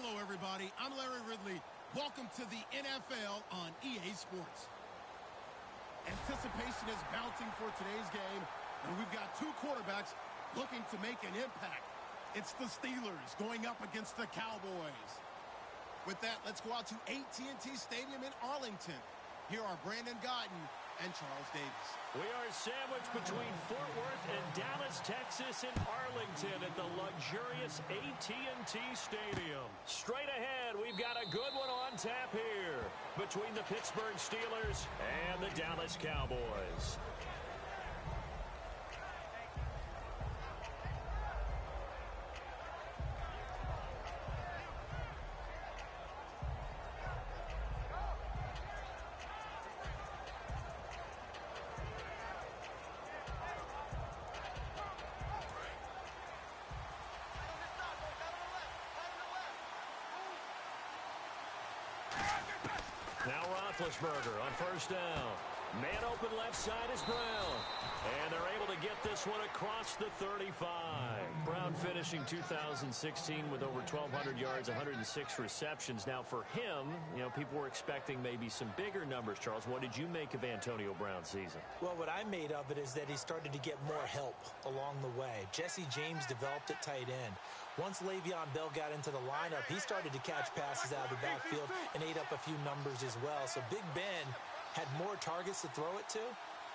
Hello, everybody. I'm Larry Ridley. Welcome to the NFL on EA Sports. Anticipation is mounting for today's game, and we've got two quarterbacks looking to make an impact. It's the Steelers going up against the Cowboys. With that, let's go out to AT&T Stadium in Arlington. Here are Brandon Gaudin and Charles Davis. We are sandwiched between Fort Worth and Dallas, Texas, and Arlington at the luxurious AT&T Stadium. Straight ahead, we've got a good one on tap here between the Pittsburgh Steelers and the Dallas Cowboys. Now Roethlisberger on first down. Man open left side is Brown. And they're able to get this one across the 35. Brown finishing 2016 with over 1,200 yards, 106 receptions. Now for him, people were expecting maybe some bigger numbers, Charles. What did you make of Antonio Brown's season? Well, what I made of it is that he started to get more help along the way. Jesse James developed at tight end. Once Le'Veon Bell got into the lineup, he started to catch passes out of the backfield and ate up a few numbers as well. So Big Ben had more targets to throw it to.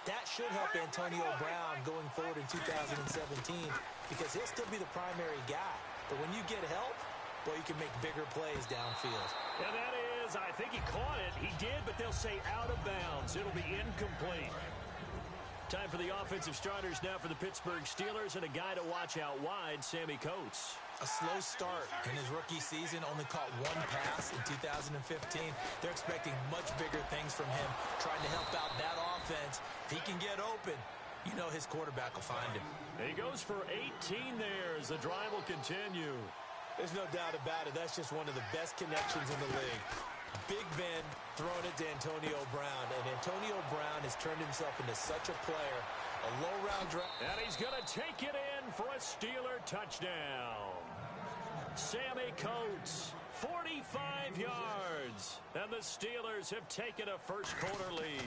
That should help Antonio Brown going forward in 2017 because he'll still be the primary guy. But when you get help, boy, you can make bigger plays downfield. And that is, I think he caught it. He did, but they'll say out of bounds. It'll be incomplete. Time for the offensive starters now for the Pittsburgh Steelers, and a guy to watch out wide, Sammy Coates. A slow start in his rookie season, only caught one pass in 2015. They're expecting much bigger things from him, trying to help out that offense. If he can get open, his quarterback will find him. He goes for 18 there as the drive will continue. There's no doubt about it. That's just one of the best connections in the league. Big Ben throwing it to Antonio Brown, and Antonio Brown has turned himself into such a player. A low-round draft. And he's going to take it in for a Steeler touchdown. Sammy Coates, 45 yards. And the Steelers have taken a first-quarter lead.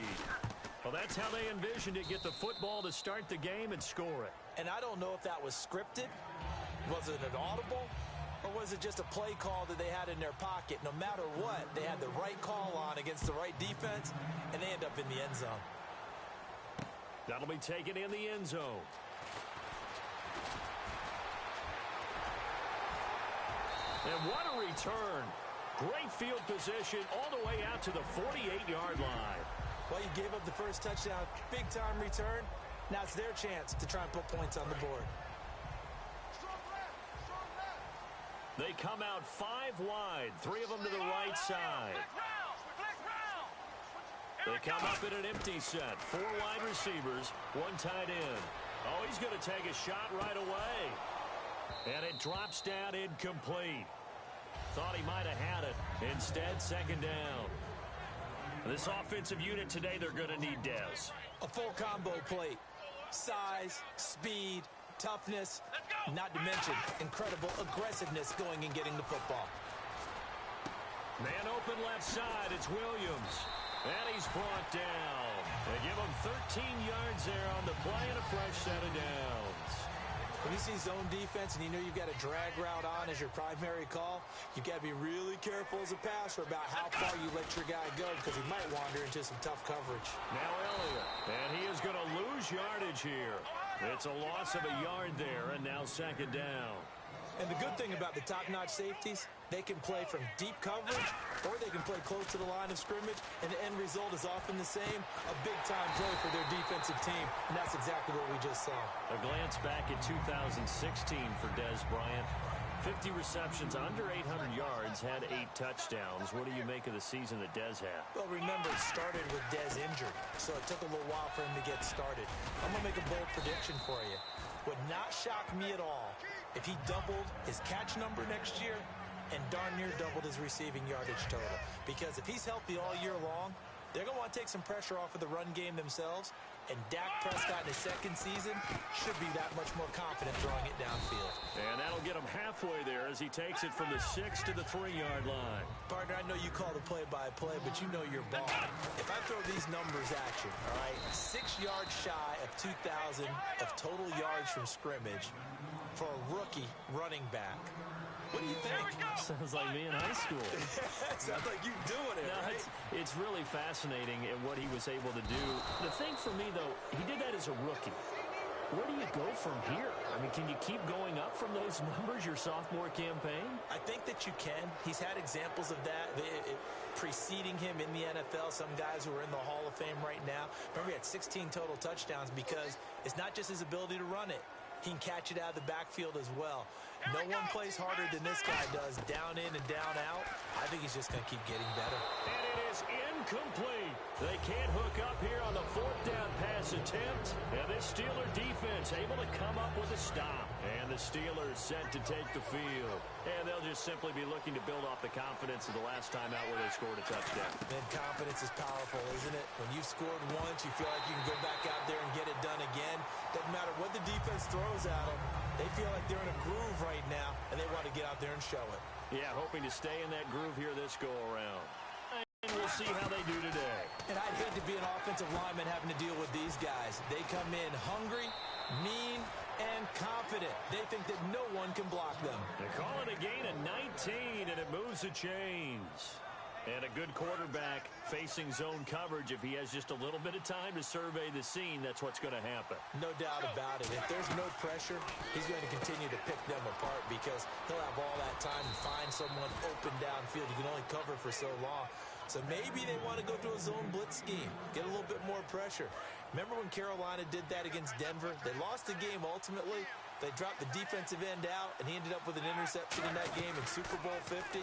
Well, that's how they envisioned it, get the football to start the game and score it. And I don't know if that was scripted. Was it an audible? Or was it just a play call that they had in their pocket? No matter what, they had the right call on against the right defense, and they end up in the end zone. That'll be taken in the end zone. And what a return. Great field position all the way out to the 48-yard line. Well, you gave up the first touchdown. Big-time return. Now it's their chance to try and put points on the board. They come out 5 wide, 3 of them to the right side. They come up in an empty set, 4 wide receivers, 1 tight end. Oh, he's going to take a shot right away. And it drops down incomplete. Thought he might have had it. Instead, second down. This offensive unit today, they're going to need Dez. A full combo plate. Size, speed, toughness, not to mention incredible aggressiveness going and getting the football. Man open left side, it's Williams. And he's brought down. They give him 13 yards there on the play and a fresh set of downs. When you see zone defense and you know you've got a drag route on as your primary call, you've got to be really careful as a passer about how far you let your guy go because he might wander into some tough coverage. Now Elliott, and he is going to lose yardage here. It's a loss of a yard there, and now second down. And the good thing about the top-notch safeties, they can play from deep coverage or they can play close to the line of scrimmage, and the end result is often the same, a big-time play for their defensive team, and that's exactly what we just saw. A glance back at 2016 for Dez Bryant. 50 receptions, under 800 yards, had 8 touchdowns. What do you make of the season that Dez had? Well, remember, it started with Dez injured, so it took a little while for him to get started. I'm going to make a bold prediction for you. Would not shock me at all if he doubled his catch number next year and darn near doubled his receiving yardage total. Because if he's healthy all year long, They're going to want to take some pressure off of the run game themselves, and Dak Prescott in his second season should be that much more confident throwing it downfield. And that'll get him halfway there as he takes it from the 6 to the 3-yard line. Partner, I know you call the play-by-play, but you know your ball. If I throw these numbers at you, all right, 6 yards shy of 2,000 of total yards from scrimmage for a rookie running back. What do you think? Sounds like me in high school. Sounds like you doing it, no, right? It's really fascinating in what he was able to do. The thing for me, though, he did that as a rookie. Where do you go from here? I mean, can you keep going up from those numbers your sophomore campaign? I think that you can. He's had examples of that preceding him in the NFL. Some guys who are in the Hall of Fame right now. Remember, he had 16 total touchdowns because it's not just his ability to run it. He can catch it out of the backfield as well. No one plays harder than this guy does, down in and down out. I think he's just going to keep getting better. And it is incomplete. They can't hook up here on the 4th down pass attempt. And this Steeler defense able to come up with a stop. And the Steelers set to take the field. And they'll just simply be looking to build off the confidence of the last time out where they scored a touchdown. And confidence is powerful, isn't it? When you've scored once, you feel like you can go back out there and get it done again. Doesn't matter what the defense throws at them. They feel like they're in a groove right now, and they want to get out there and show it. Yeah, hoping to stay in that groove here this go-around. And we'll see how they do today. And I'd hate to be an offensive lineman having to deal with these guys. They come in hungry, mean, and confident. They think that no one can block them. They call it a gain of 19, and it moves the chains. And a good quarterback facing zone coverage. If he has just a little bit of time to survey the scene, that's what's going to happen. No doubt about it. If there's no pressure, he's going to continue to pick them apart because he'll have all that time to find someone open downfield. You can only cover for so long. So maybe they want to go to a zone blitz scheme, get a little bit more pressure. Remember when Carolina did that against Denver? They lost the game ultimately. They dropped the defensive end out, and he ended up with an interception in that game in Super Bowl 50.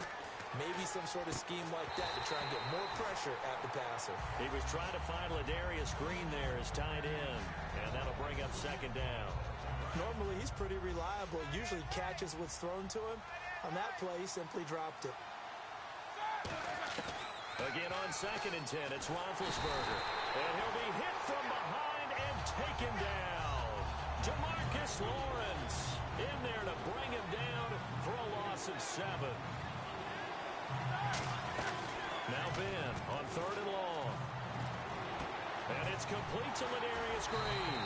Maybe some sort of scheme like that to try and get more pressure at the passer. He was trying to find Ladarius Green there as tight end, and that'll bring up 2nd down. Normally, he's pretty reliable. Usually catches what's thrown to him. On that play, he simply dropped it. Again on 2nd and 10, it's Roethlisberger. And he'll be hit from behind and taken down. Jamarcus Lawrence in there to bring him down for a loss of 7. Now Ben on 3rd and long. And it's complete to Ladarius Green.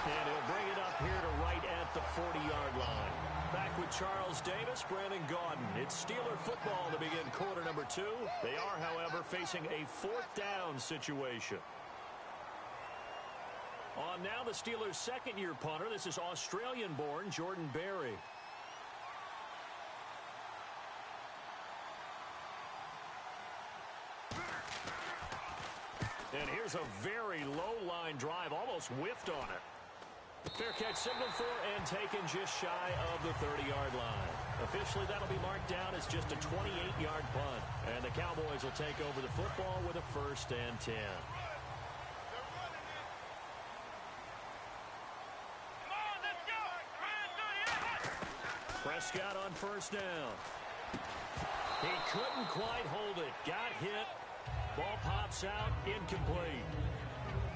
And he'll bring it up here to right at the 40-yard line. Back with Charles Davis, Brandon Gaudin. It's Steeler football to begin quarter number 2. They are, however, facing a 4th down situation. On now the Steelers' 2nd-year punter. This is Australian-born Jordan Berry. And here's a very low-line drive, almost whiffed on it. Fair catch signaled for and taken just shy of the 30-yard line. Officially, that'll be marked down as just a 28-yard punt. And the Cowboys will take over the football with a 1st and 10. Prescott on 1st down. He couldn't quite hold it. Got hit. Ball pops out, incomplete.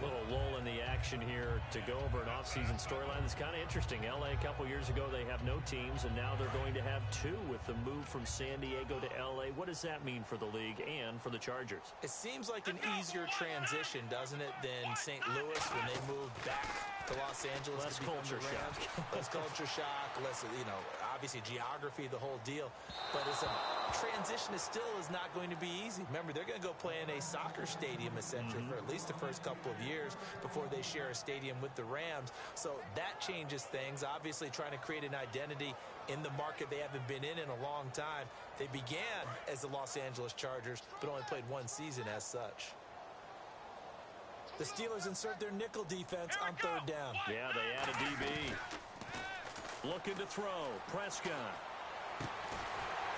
Little lull in the action here to go over an offseason storyline that's kind of interesting. L.A. a couple years ago, they have no teams, and now they're going to have 2 with the move from San Diego to L.A. What does that mean for the league and for the Chargers? It seems like an easier transition, doesn't it, than St. Louis when they moved back to Los Angeles. Less culture shock. Less culture shock, less, obviously geography, the whole deal. But it's a transition is not going to be easy. Remember, they're going to go play in a soccer stadium, essentially, for at least the first couple of years before they share a stadium with the Rams. So that changes things. Obviously, trying to create an identity in the market they haven't been in a long time. They began as the Los Angeles Chargers, but only played 1 season as such. The Steelers insert their nickel defense on 3rd down. Yeah, they add a DB. Looking to throw. Prescott.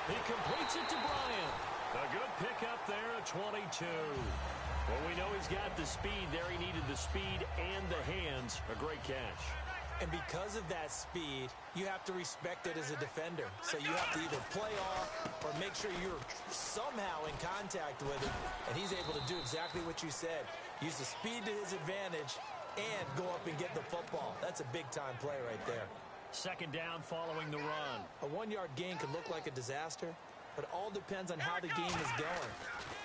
He completes it to Bryant. A good pickup there at 22. Well, we know he's got the speed there. He needed the speed and the hands. A great catch. And because of that speed, you have to respect it as a defender. So you have to either play off or make sure you're somehow in contact with him. And he's able to do exactly what you said. Use the speed to his advantage and go up and get the football. That's a big-time play right there. Second down following the run. A 1-yard gain could look like a disaster, but it all depends on how the game is going.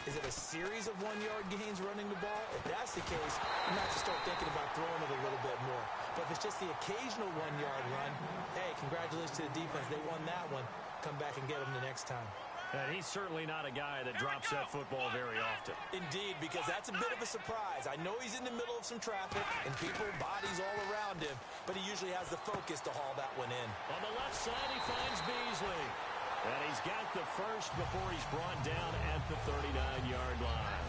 Is it a series of 1-yard gains running the ball? If that's the case, you might have to start thinking about throwing it a little bit more. But if it's just the occasional 1-yard run, hey, congratulations to the defense. They won that one. Come back and get them the next time. And he's certainly not a guy that drops that football very often. Indeed, because that's a bit of a surprise. I know he's in the middle of some traffic and people, bodies all around him, but he usually has the focus to haul that one in. On the left side, he finds Beasley. And he's got the first before he's brought down at the 39-yard line.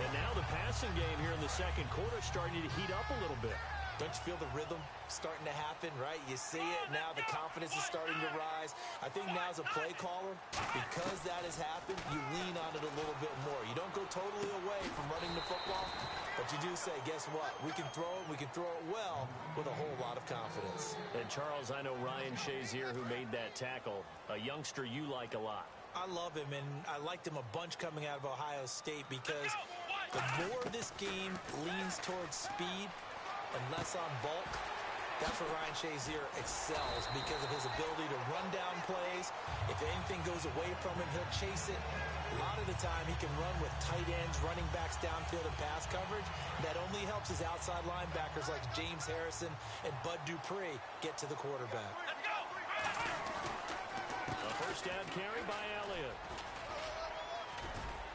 And now the passing game here in the second quarter starting to heat up a little bit. Don't you feel the rhythm starting to happen, right? You see it now. The confidence is starting to rise. I think now as a play caller, because that has happened, you lean on it a little bit more. You don't go totally away from running the football, but you do say, guess what? We can throw it. We can throw it well with a whole lot of confidence. And, Charles, I know Ryan Shazier, who made that tackle, a youngster you like a lot. I love him, and I liked him a bunch coming out of Ohio State because the more this game leans towards speed and less on bulk, that's where Ryan Shazier excels because of his ability to run down plays. If anything goes away from him, he'll chase it. A lot of the time, he can run with tight ends, running backs downfield and pass coverage. That only helps his outside linebackers like James Harrison and Bud Dupree get to the quarterback. A first down carry by Elliott.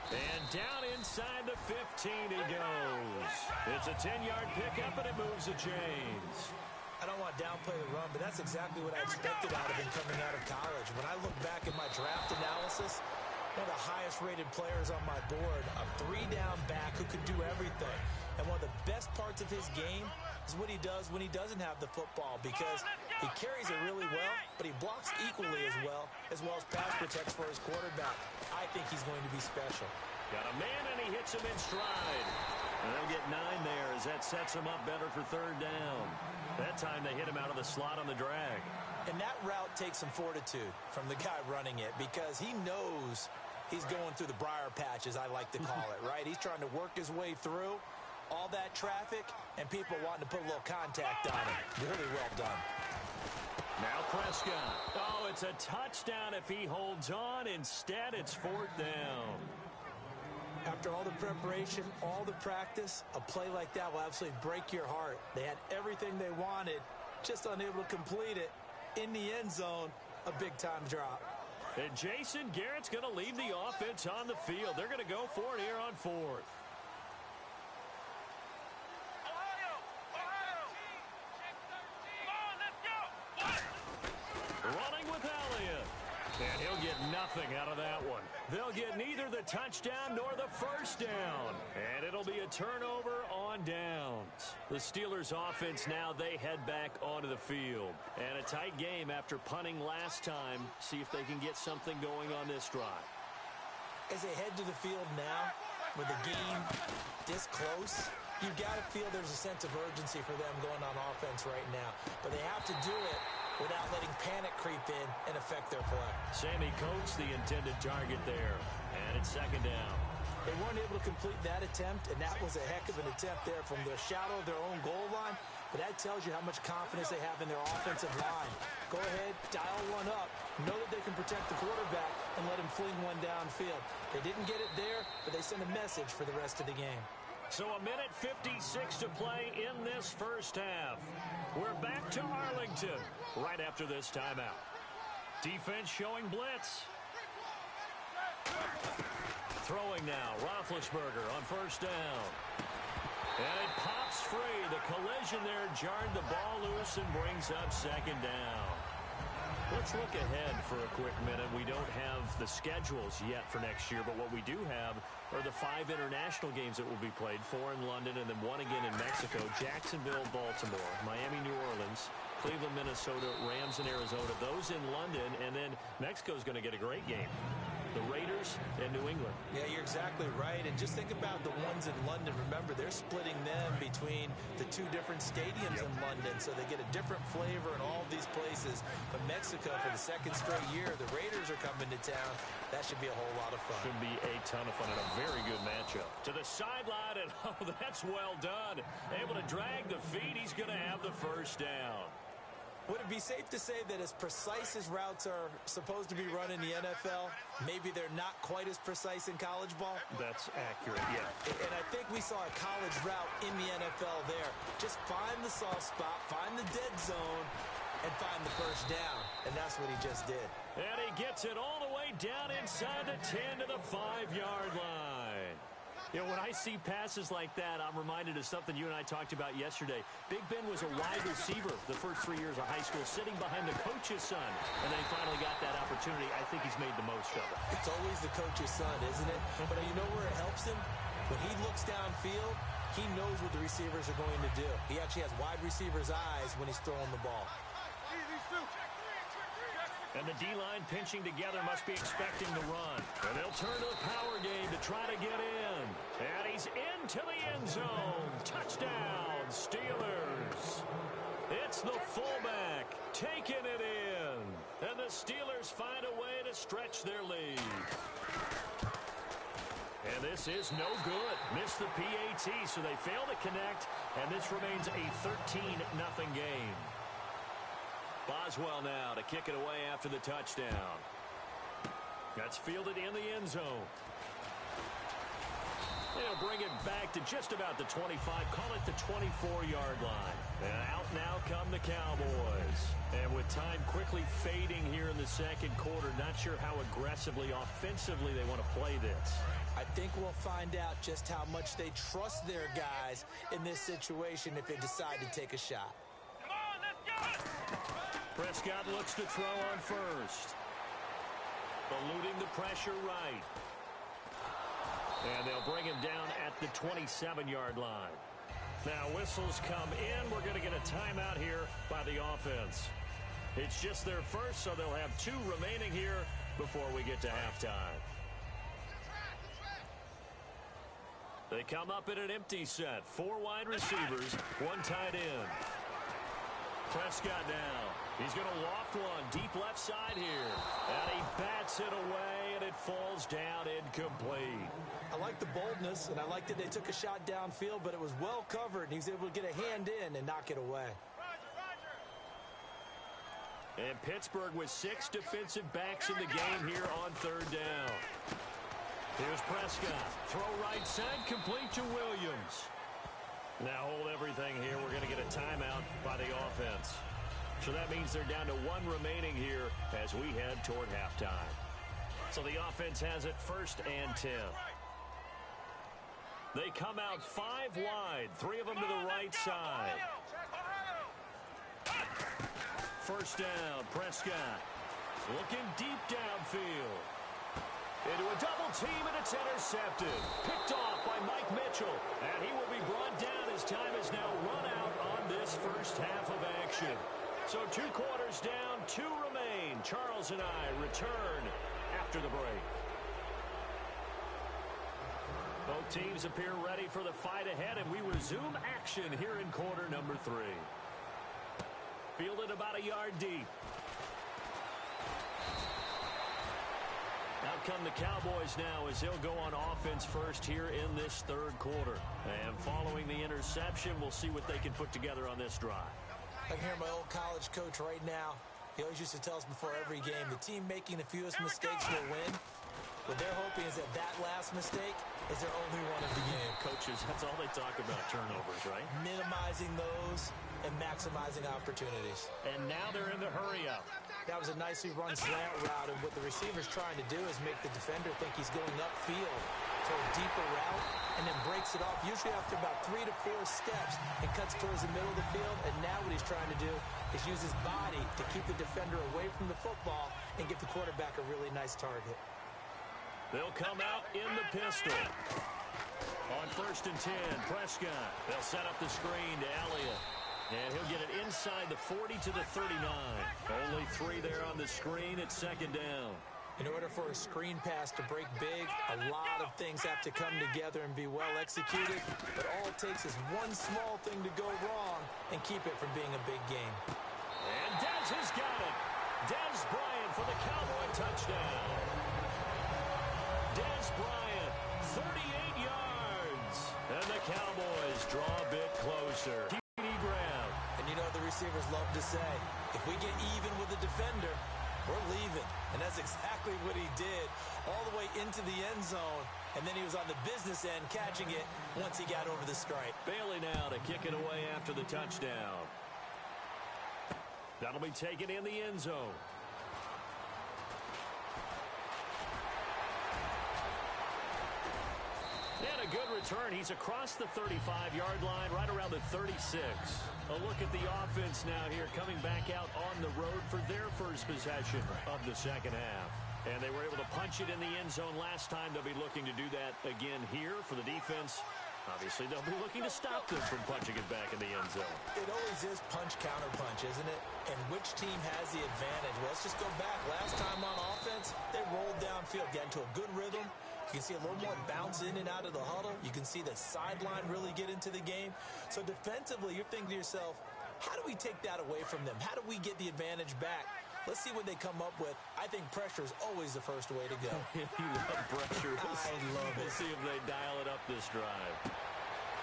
And down inside the 15 he goes. It's a 10-yard pickup, and it moves the chains. I don't want to downplay the run, but that's exactly what I expected out of him coming out of college. When I look back at my draft analysis, one of the highest-rated players on my board, a 3-down back who could do everything. And one of the best parts of his game is what he does when he doesn't have the football, because he carries it really well, but he blocks equally as well as pass protects for his quarterback. I think he's going to be special. Got a man, and he hits him in stride. And they'll get 9 there as that sets him up better for third down. That time they hit him out of the slot on the drag. And that route takes some fortitude from the guy running it because he knows he's going through the briar patch, as I like to call it, right? He's trying to work his way through all that traffic and people wanting to put a little contact on him. Really well done. Now Prescott. Oh, it's a touchdown if he holds on. Instead, it's fourth down. After all the preparation, all the practice, a play like that will absolutely break your heart. They had everything they wanted, just unable to complete it. In the end zone, a big-time drop. And Jason Garrett's going to leave the offense on the field. They're going to go for it here on fourth. Running with Elliott. And he'll get nothing out of that one. They'll get neither the touchdown nor the first down. And it'll be a turnover on downs. The Steelers offense now, they head back onto the field. And a tight game after punting last time. See if they can get something going on this drive. As they head to the field now, with the game this close, you've got to feel there's a sense of urgency for them going on offense right now. But they have to do it without letting panic creep in and affect their play. Sammy Coates, the intended target there. And it's second down. They weren't able to complete that attempt, and that was a heck of an attempt there from the shadow of their own goal line. But that tells you how much confidence they have in their offensive line. Go ahead, dial one up. Know that they can protect the quarterback and let him fling one downfield. They didn't get it there, but they sent a message for the rest of the game. So a minute 56 to play in this first half. We're back to Arlington right after this timeout. Defense showing blitz. Throwing now, Roethlisberger on first down. And it pops free. The collision there jarred the ball loose and brings up second down. Let's look ahead for a quick minute. We don't have the schedules yet for next year, but what we do have are the 5 international games that will be played, 4 in London and then 1 again in Mexico, Jacksonville, Baltimore, Miami, New Orleans, Cleveland, Minnesota, Rams in Arizona, those in London, and then Mexico's going to get a great game. the Raiders and New England. Yeah, you're exactly right. And just think about the ones in London. Remember, they're splitting them between the two different stadiums in London, so they get a different flavor in all of these places. But Mexico, for the second straight year, the Raiders are coming to town. That should be a whole lot of fun. Should be a ton of fun and a very good matchup. To the sideline, and oh, that's well done. Able to drag the feet. He's going to have the first down. Would it be safe to say that as precise as routes are supposed to be run in the NFL, maybe they're not quite as precise in college ball? That's accurate, yeah. And I think we saw a college route in the NFL there. Just find the soft spot, find the dead zone, and find the first down. And that's what he just did. And he gets it all the way down inside the 10 to the 5-yard line. You know, when I see passes like that, I'm reminded of something you and I talked about yesterday. Big Ben was a wide receiver the first 3 years of high school, sitting behind the coach's son, and then he finally got that opportunity. I think he's made the most of it. It's always the coach's son, isn't it? But you know where it helps him? When he looks downfield, he knows what the receivers are going to do. He actually has wide receivers' eyes when he's throwing the ball. And the D-line pinching together must be expecting the run. And they'll turn to the power game to try to get in. And he's into the end zone. Touchdown, Steelers. It's the fullback taking it in. And the Steelers find a way to stretch their lead. And this is no good. Missed the PAT, so they fail to connect. And this remains a 13-0 game. Boswell now to kick it away after the touchdown. That's fielded in the end zone. They'll bring it back to just about the 25. Call it the 24-yard line. And out now come the Cowboys. And with time quickly fading here in the second quarter, not sure how aggressively, offensively they want to play this. I think we'll find out just how much they trust their guys in this situation if they decide to take a shot. Come on, let's go! Prescott looks to throw on first. Eluding the pressure right. And they'll bring him down at the 27-yard line. Now whistles come in. We're going to get a timeout here by the offense. It's just their first, so they'll have 2 remaining here before we get to halftime. They come up in an empty set. 4 wide receivers, 1 tight end. Prescott now. He's going to loft one deep left side here. And he bats it away, and it falls down incomplete. I like the boldness, and I like that they took a shot downfield, but it was well covered, and he was able to get a hand in and knock it away. And Pittsburgh with 6 defensive backs in the game here on 3rd down. Here's Prescott. Throw right side, complete to Williams. Now hold everything here. We're going to get a timeout by the offense. So that means they're down to 1 remaining here as we head toward halftime. So the offense has it 1st and 10. They come out 5 wide, 3 of them to the right side. 1st down, Prescott. Looking deep downfield. Into a double team, and it's intercepted. Picked off by Mike Mitchell. And he will be brought down as time is now run out on this first half of action. So 2 quarters down, 2 remain. Charles and I return after the break. Both teams appear ready for the fight ahead, and we resume action here in quarter number 3. Fielded about a yard deep. Out come the Cowboys now as he'll go on offense first here in this 3rd quarter. And following the interception, we'll see what they can put together on this drive. I can hear my old college coach right now. He always used to tell us before every game, the team making the fewest mistakes will win. What they're hoping is that that last mistake is their only one of the game. Coaches, that's all they talk about, turnovers, right? Minimizing those and maximizing opportunities. And now they're in the hurry-up. That was a nicely run slant route, and what the receiver's trying to do is make the defender think he's going upfield. So a deeper route, and then breaks it off, usually after about 3 to 4 steps, and cuts towards the middle of the field. And now what he's trying to do is use his body to keep the defender away from the football and get the quarterback a really nice target. They'll come out in the pistol. On 1st and 10, Prescott. They'll set up the screen to Elliott. And he'll get it inside the 40 to the 39. Only 3 there on the screen at 2nd down. In order for a screen pass to break big, a lot of things have to come together and be well executed, but all it takes is one small thing to go wrong and keep it from being a big game. And Dez has got it. Dez Bryant for the Cowboy touchdown. Dez Bryant, 38 yards. And the Cowboys draw a bit closer. TD Graham. And you know what the receivers love to say? If we get even with the defender, we're leaving. And that's exactly what he did, all the way into the end zone. And then he was on the business end catching it once he got over the stripe. Bailey now to kick it away after the touchdown. That'll be taken in the end zone. And a good return. He's across the 35-yard line, right around the 36. A look at the offense now here, coming back out on the road for their first possession of the second half. And they were able to punch it in the end zone last time. They'll be looking to do that again here for the defense. Obviously, they'll be looking to stop them from punching it back in the end zone. It always is punch-counter-punch, isn't it? And which team has the advantage? Well, let's just go back. Last time on offense, they rolled downfield, got into a good rhythm. You can see a little more bounce in and out of the huddle. You can see the sideline really get into the game. So defensively, you're thinking to yourself, how do we take that away from them? How do we get the advantage back? Let's see what they come up with. I think pressure is always the first way to go. You love pressure. I love it. We'll see if they dial it up this drive.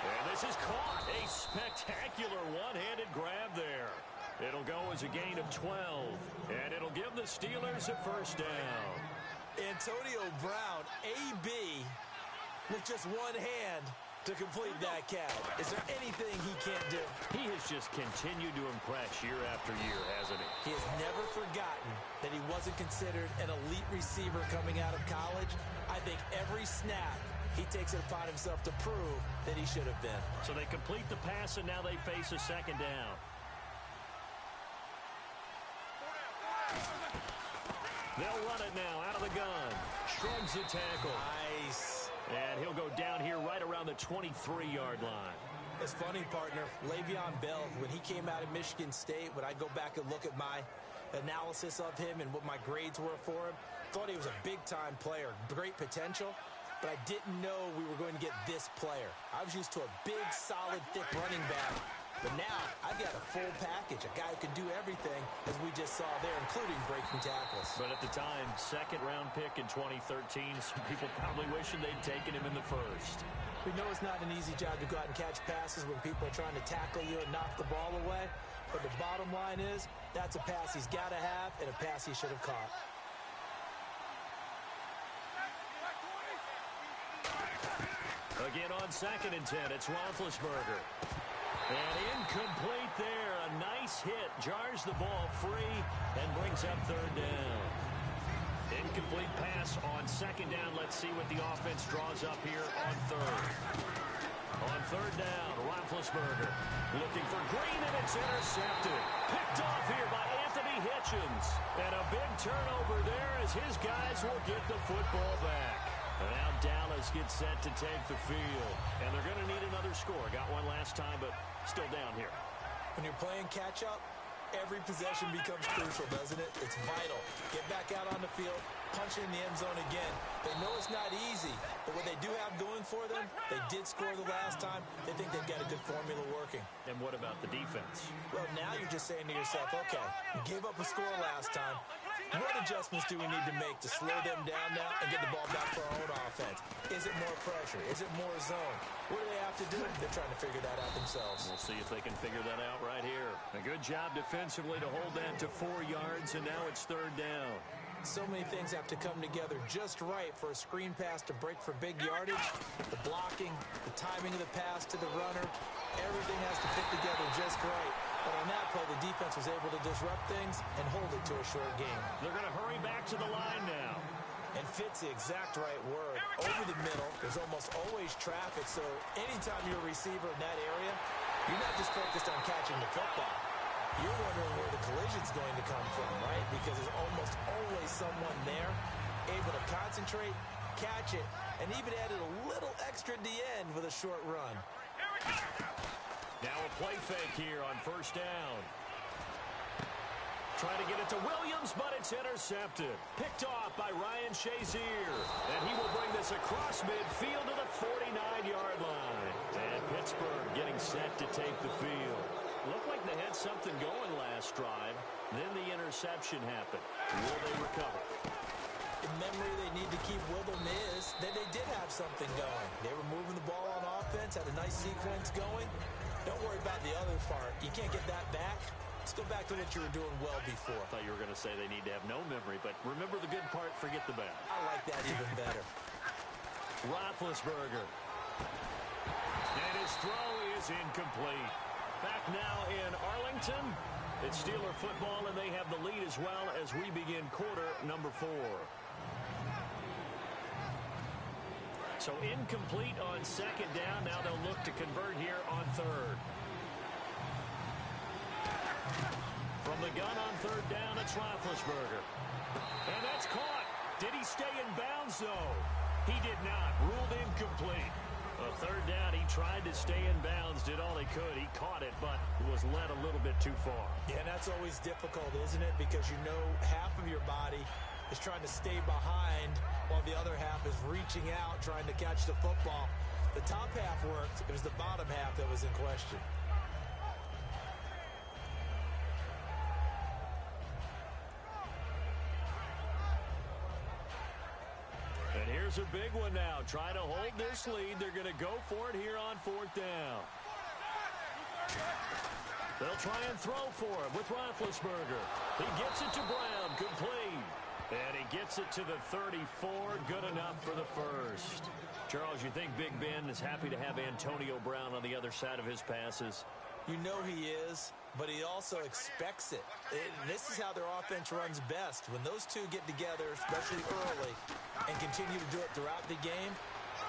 And this is caught. A spectacular one-handed grab there. It'll go as a gain of 12. And it'll give the Steelers a first down. Antonio Brown, AB, with just one hand to complete that catch. Is there anything he can't do? He has just continued to impress year after year, hasn't he? He has never forgotten that he wasn't considered an elite receiver coming out of college. I think every snap he takes it upon himself to prove that he should have been. So they complete the pass, and now they face a second down. They'll run it now out of the gun. Shrugs the tackle. Nice. And he'll go down here right around the 23-yard line. It's funny, partner. Le'Veon Bell, when he came out of Michigan State, when I go back and look at my analysis of him and what my grades were for him, thought he was a big-time player, great potential, but I didn't know we were going to get this player. I was used to a big, solid, thick running back. But now, I've got a full package, a guy who can do everything, as we just saw there, including breaking tackles. But at the time, second-round pick in 2013, some people probably wishing they'd taken him in the first. We know it's not an easy job to go out and catch passes when people are trying to tackle you and knock the ball away. But the bottom line is, that's a pass he's got to have and a pass he should have caught. Again on 2nd and 10, it's Roethlisberger. And incomplete there. A nice hit. Jars the ball free and brings up 3rd down. Incomplete pass on 2nd down. Let's see what the offense draws up here on 3rd. On 3rd down, Roethlisberger looking for Green, and it's intercepted. Picked off here by Anthony Hitchens. And a big turnover there as his guys will get the football back. And now Dallas gets set to take the field. And they're going to need another score. Got one last time, but still down here. When you're playing catch-up, every possession becomes crucial, doesn't it? It's vital. Get back out on the field, punch it in the end zone again. They know it's not easy, but what they do have going for them, they did score the last time. They think they've got a good formula working. And what about the defense? Well, now you're just saying to yourself, okay, we gave up a score last time. What adjustments do we need to make to slow them down now and get the ball back for our own offense? Is it more pressure? Is it more zone? What do they have to do? They're trying to figure that out themselves. We'll see if they can figure that out right here. A good job defensively to hold that to 4 yards, and now it's 3rd down. So many things have to come together just right for a screen pass to break for big yardage. The blocking, the timing of the pass to the runner, everything has to fit together just right. But on that play, the defense was able to disrupt things and hold it to a short game. They're going to hurry back to the line now. And fit's the exact right word. Over the middle, there's almost always traffic, so anytime you're a receiver in that area, you're not just focused on catching the football. You're wondering where the collision's going to come from, right? Because there's almost always someone there able to concentrate, catch it, and even added a little extra at the end with a short run. Now a play fake here on 1st down. Trying to get it to Williams, but it's intercepted. Picked off by Ryan Shazier. And he will bring this across midfield to the 49-yard line. And Pittsburgh getting set to take the field. Looked like they had something going last drive. Then the interception happened. Will they recover? The memory they need to keep with them is that they did have something going. They were moving the ball on offense, had a nice sequence going. Don't worry about the other part. You can't get that back. Let's go back to what you were doing well before. I thought you were going to say they need to have no memory, but remember the good part, forget the bad. I like that even better. Roethlisberger. And his throw is incomplete. Back now in Arlington. It's Steeler football, and they have the lead as well as we begin quarter number 4. So incomplete on second down. Now they'll look to convert here on third. From the gun on third down, it's Roethlisberger. And that's caught. Did he stay in bounds, though? He did not. Ruled incomplete. A third down, he tried to stay in bounds, did all he could. He caught it, but was led a little bit too far. Yeah, and that's always difficult, isn't it? Because you know half of your body is trying to stay behind while the other half is reaching out, trying to catch the football. The top half worked. It was the bottom half that was in question. And here's a big one now. Trying to hold this lead. They're going to go for it here on fourth down. They'll try and throw for him with Roethlisberger. He gets it to Brown. Complete. And he gets it to the 34. Good enough for the first. Charles, you think Big Ben is happy to have Antonio Brown on the other side of his passes? You know he is, but he also expects it. This is how their offense runs best. When those two get together, especially early, and continue to do it throughout the game,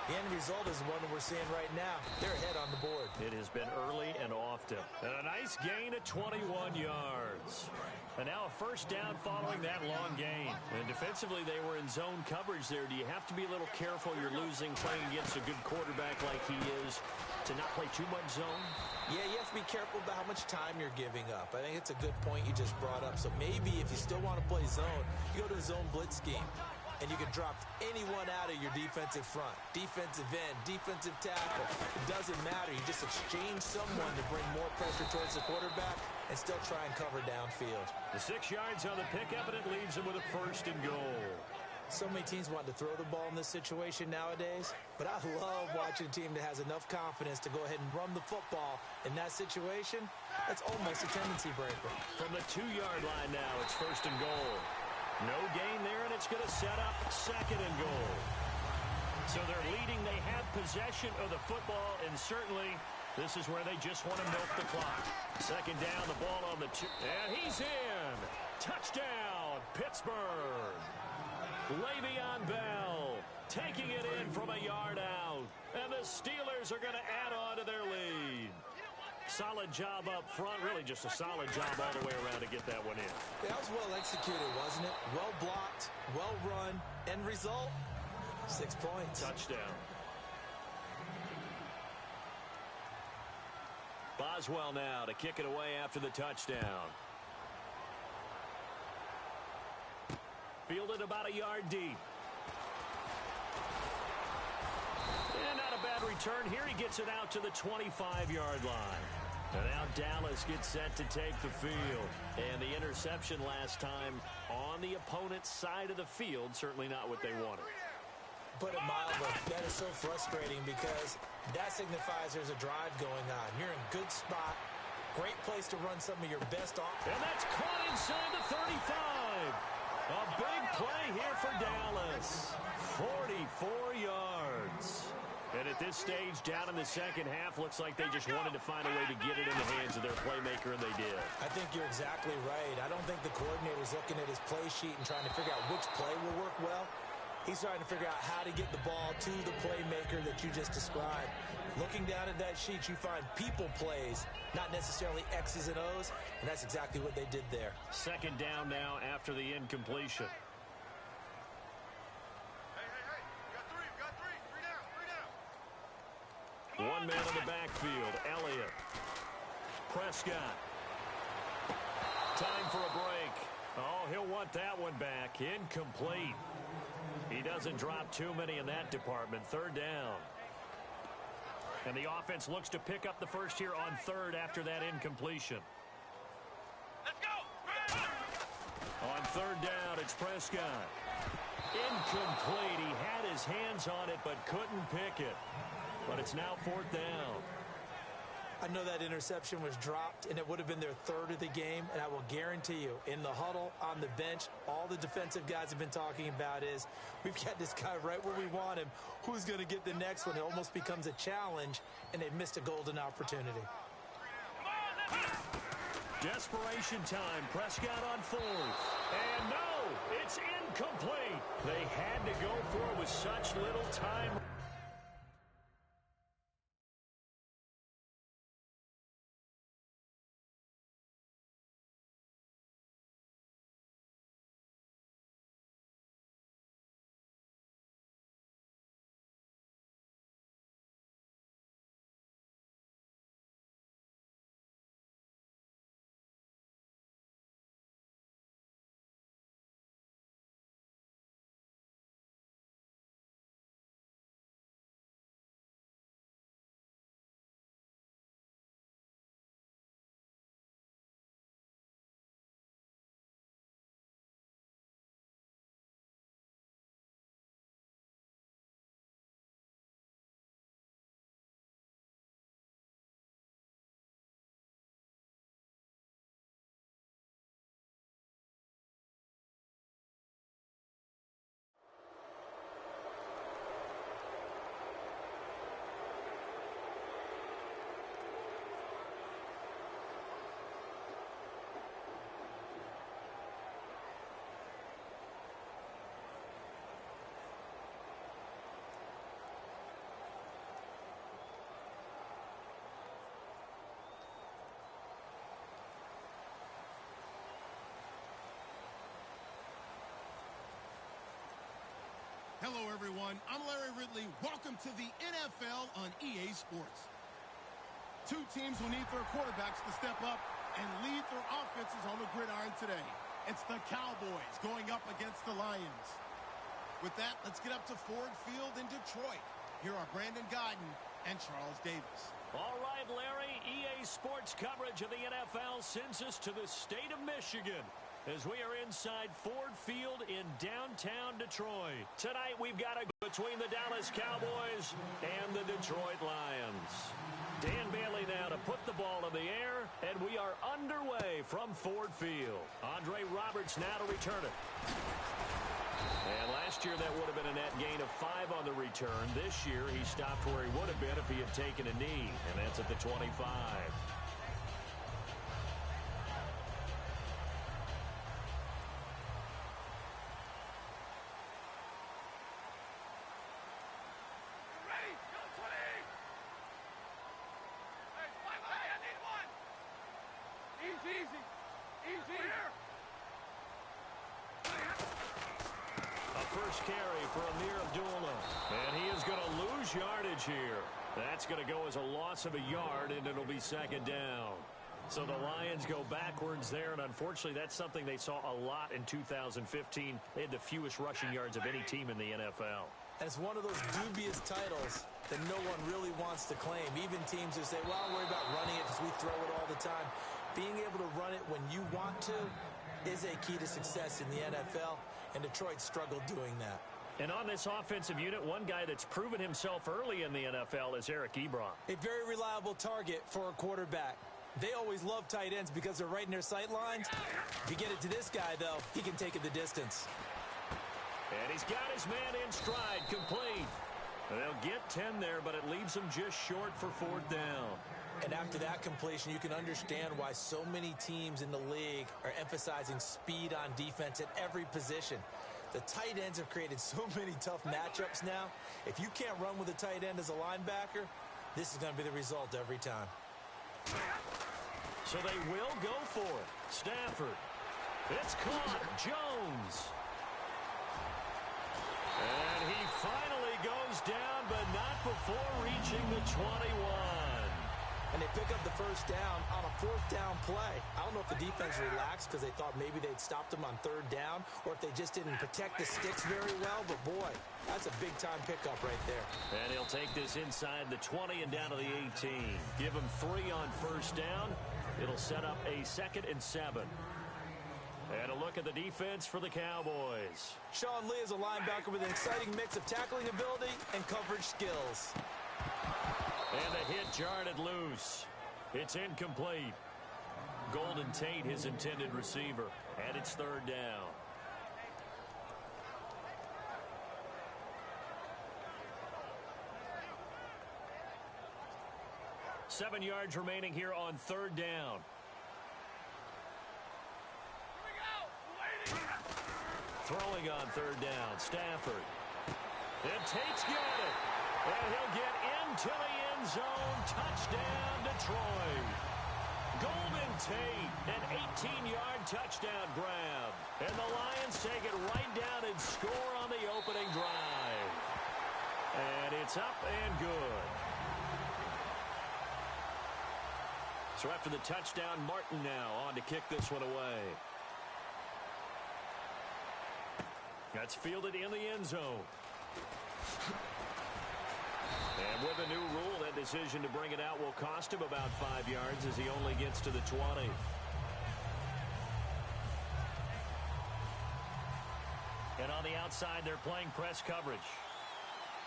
the end result is the one that we're seeing right now. They're ahead on the board. It has been early and often. And a nice gain of 21 yards. And now a first down following that long gain. And defensively, they were in zone coverage there. Do you have to be a little careful? You're losing, playing against a good quarterback like he is, to not play too much zone? Yeah, you have to be careful about how much time you're giving up. I think it's a good point you just brought up. So maybe if you still want to play zone, you go to a zone blitz scheme. And you can drop anyone out of your defensive front. Defensive end, defensive tackle. It doesn't matter. You just exchange someone to bring more pressure towards the quarterback and still try and cover downfield. The 6 yards on the pickup, and it leaves him with a first and goal. So many teams want to throw the ball in this situation nowadays, but I love watching a team that has enough confidence to go ahead and run the football in that situation. That's almost a tendency breaker. From the 2-yard line now, it's first and goal. No gain there, and it's going to set up second and goal. So they're leading. They have possession of the football, and certainly this is where they just want to milk the clock. Second down, the ball on the 2. And he's in. Touchdown, Pittsburgh. Le'Veon Bell taking it in from a yard out. And the Steelers are going to add on to their lead. Solid job up front. Really just a solid job all the way around to get that one in. That was well executed, wasn't it? Well blocked, well run. End result, 6 points. Touchdown. Boswell now to kick it away after the touchdown. Fielded about a yard deep. And not a bad return here. He gets it out to the 25-yard line. And now Dallas gets set to take the field. And the interception last time on the opponent's side of the field, certainly not what they wanted. Put it mildly, that is so frustrating because that signifies there's a drive going on. You're in a good spot. Great place to run some of your best off. And that's caught inside the 35. A big play here for Dallas. 44 yards. And at this stage, down in the second half, looks like they just wanted to find a way to get it in the hands of their playmaker, and they did. I think you're exactly right. I don't think the coordinator's looking at his play sheet and trying to figure out which play will work well. He's trying to figure out how to get the ball to the playmaker that you just described. Looking down at that sheet, you find people plays, not necessarily X's and O's, and that's exactly what they did there. Second down now after the incompletion. One man in the backfield, Elliott. Prescott. Time for a break. Oh, he'll want that one back. Incomplete. He doesn't drop too many in that department. Third down. And the offense looks to pick up the first here on third after that incompletion. Let's go! On third down, it's Prescott. Incomplete. He had his hands on it but couldn't pick it. But it's now fourth down. I know that interception was dropped, and it would have been their third of the game, and I will guarantee you, in the huddle, on the bench, all the defensive guys have been talking about is, we've got this guy right where we want him. Who's going to get the next one? It almost becomes a challenge, and they've missed a golden opportunity. Desperation time. Prescott on fourth. And no, it's incomplete. They had to go for it with such little time. Hello, everyone. I'm Larry Ridley. Welcome to the NFL on EA Sports. Two teams will need their quarterbacks to step up and lead their offenses on the gridiron today. It's the Cowboys going up against the Lions. With that, let's get up to Ford Field in Detroit. Here are Brandon Gaudin and Charles Davis. All right, Larry, EA Sports coverage of the NFL sends us to the state of Michigan as we are inside Ford Field in downtown Detroit. Tonight, we've got a between the Dallas Cowboys and the Detroit Lions. Dan Bailey now to put the ball in the air, and we are underway from Ford Field. Andre Roberts now to return it. And last year, that would have been a net gain of 5 on the return. This year, he stopped where he would have been if he had taken a knee, and that's at the 25. First carry for Amir Abdullah. And he is going to lose yardage here. That's going to go as a loss of a yard, and it'll be second down. So the Lions go backwards there, and unfortunately that's something they saw a lot in 2015. They had the fewest rushing yards of any team in the NFL. And it's one of those dubious titles that no one really wants to claim. Even teams who say, well, don't worry about running it because we throw it all the time. Being able to run it when you want to is a key to success in the NFL, and Detroit struggled doing that. And on this offensive unit, one guy that's proven himself early in the NFL is Eric Ebron. A very reliable target for a quarterback. They always love tight ends because they're right in their sight lines. If you get it to this guy, though, he can take it the distance. And he's got his man in stride, complete. They'll get 10 there, but it leaves them just short for fourth down. And after that completion, you can understand why so many teams in the league are emphasizing speed on defense at every position. The tight ends have created so many tough matchups now. If you can't run with a tight end as a linebacker, this is going to be the result every time. So they will go for it. Stafford. It's caught. Jones. And he finally goes down, but not before reaching the 21. and they pick up the first down on a fourth down play. I don't know if the defense relaxed because they thought maybe they'd stopped them on third down or if they just didn't protect the sticks very well, but boy, that's a big-time pickup right there. And he'll take this inside the 20 and down to the 18. Give him 3 on first down. It'll set up a 2nd and 7. And a look at the defense for the Cowboys. Sean Lee is a linebacker with an exciting mix of tackling ability and coverage skills. And the hit jarred it loose. It's incomplete. Golden Tate, his intended receiver. And it's 3rd down. Seven yards remaining here on 3rd down. Throwing on 3rd down, Stafford. And Tate's got it. And he'll get into the end zone. Touchdown, Detroit. Golden Tate, an 18-yard touchdown grab. And the Lions take it right down and score on the opening drive. And it's up and good. So after the touchdown, Martin now on to kick this one away. That's fielded in the end zone. And with a new rule, that decision to bring it out will cost him about 5 yards as he only gets to the 20. And on the outside, they're playing press coverage.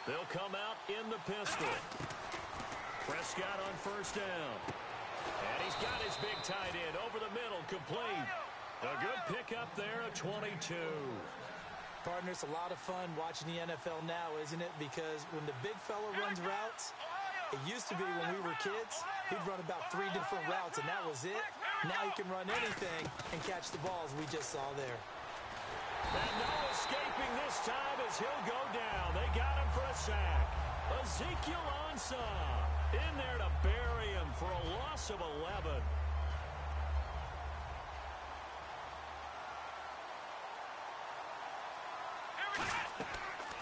They'll come out in the pistol. Prescott on first down. And he's got his big tight end over the middle, complete. A good pickup there, a 22. Partner, it's a lot of fun watching the NFL now, isn't it? Because when the big fella runs routes, it used to be when we were kids, he'd run about 3 different routes, and that was it. Now he can run anything and catch the balls we just saw there. And no escaping this time as he'll go down. They got him for a sack. Ezekiel Ansah in there to bury him for a loss of 11.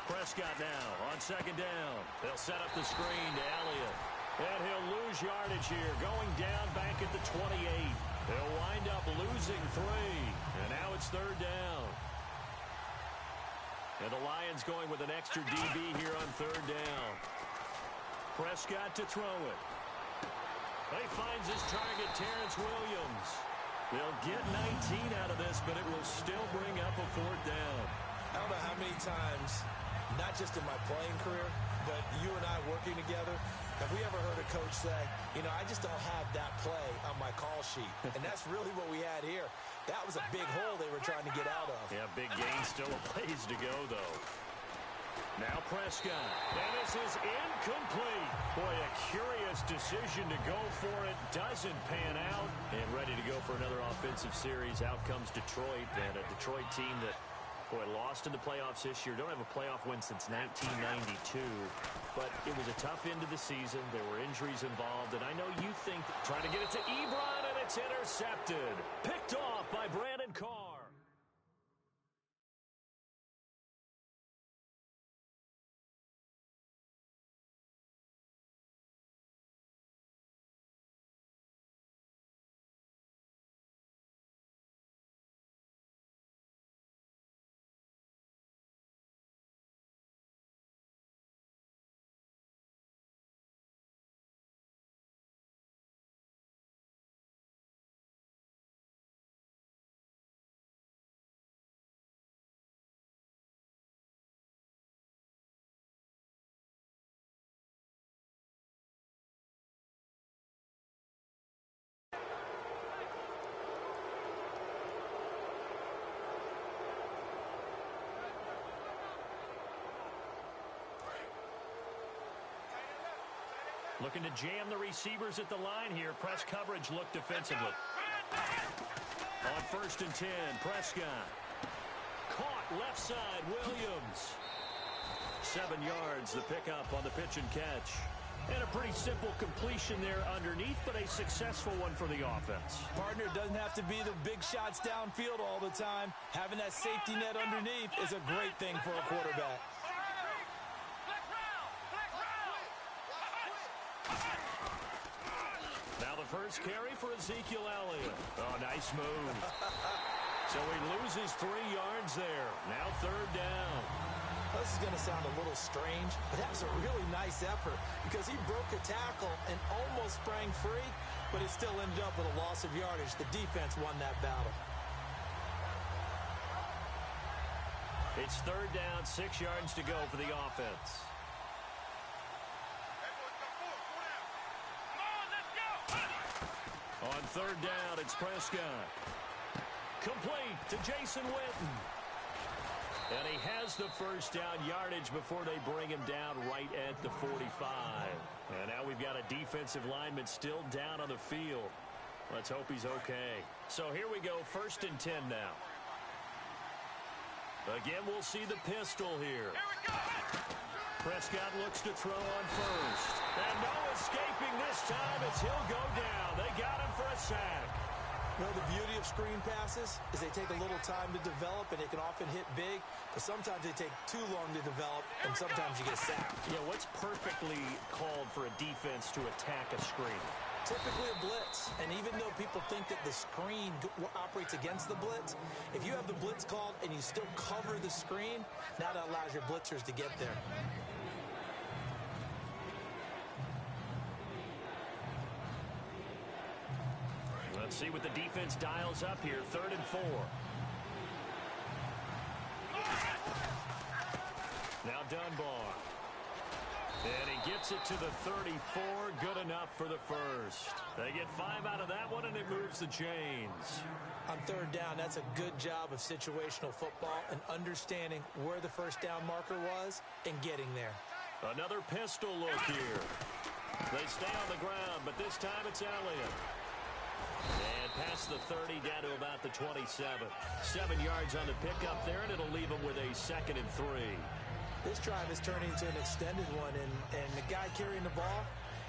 Prescott now on 2nd down. They'll set up the screen to Elliott. And he'll lose yardage here, going down back at the 28. They'll wind up losing 3. And now it's 3rd down. And the Lions going with an extra DB here on 3rd down. Prescott to throw it. He finds his target, Terrence Williams. They'll get 19 out of this, but it will still bring up a 4th down. I don't know how many times, not just in my playing career, but you and I working together, have we ever heard a coach say, you know, I just don't have that play on my call sheet. And that's really what we had here. That was a big hole they were trying to get out of. Yeah, big gain, still a ways to go, though. Now Prescott. And this is incomplete. Boy, a curious decision to go for it. Doesn't pan out. And ready to go for another offensive series. Out comes Detroit. And a Detroit team that, boy, lost in the playoffs this year. Don't have a playoff win since 1992. But it was a tough end of the season. There were injuries involved. And I know you think trying to get it to Ebron, and it's intercepted. Picked off by Brandon Carr. Looking to jam the receivers at the line here. Press coverage look defensively. On 1st and 10, Prescott. Caught left side, Williams. 7 yards, the pickup on the pitch and catch. And a pretty simple completion there underneath, but a successful one for the offense. Partner, doesn't have to be the big shots downfield all the time. Having that safety net underneath is a great thing for a quarterback. first carry for Ezekiel Elliott. Oh, nice move. So he loses 3 yards there. Now third down. This is going to sound a little strange, but that was a really nice effort because he broke a tackle and almost sprang free, but it still ended up with a loss of yardage. The defense won that battle. It's third down, 6 yards to go for the offense. On third down, it's Prescott. Complete to Jason Witten. And he has the first down yardage before they bring him down right at the 45. And now we've got a defensive lineman still down on the field. Let's hope he's okay. So here we go, 1st and 10 now. Again, we'll see the pistol here. Prescott looks to throw on first. And no escaping this time as he'll go down. They got him for a sack. You know, the beauty of screen passes is they take a little time to develop, and they can often hit big, but sometimes they take too long to develop, and sometimes you get sacked. Yeah, what's perfectly called for a defense to attack a screen? Typically a blitz, and even though people think that the screen operates against the blitz, if you have the blitz called and you still cover the screen, now that allows your blitzers to get there. Let's see what the defense dials up here. 3rd and 4. Now Dunbar. And he gets it to the 34. Good enough for the first. They get 5 out of that one, and it moves the chains. On third down, that's a good job of situational football and understanding where the first down marker was and getting there. Another pistol look here. They stay on the ground, but this time it's Elliott. And past the 30 down to about the 27. 7 yards on the pickup there, and it'll leave them with a 2nd and 3. This drive is turning into an extended one, and the guy carrying the ball,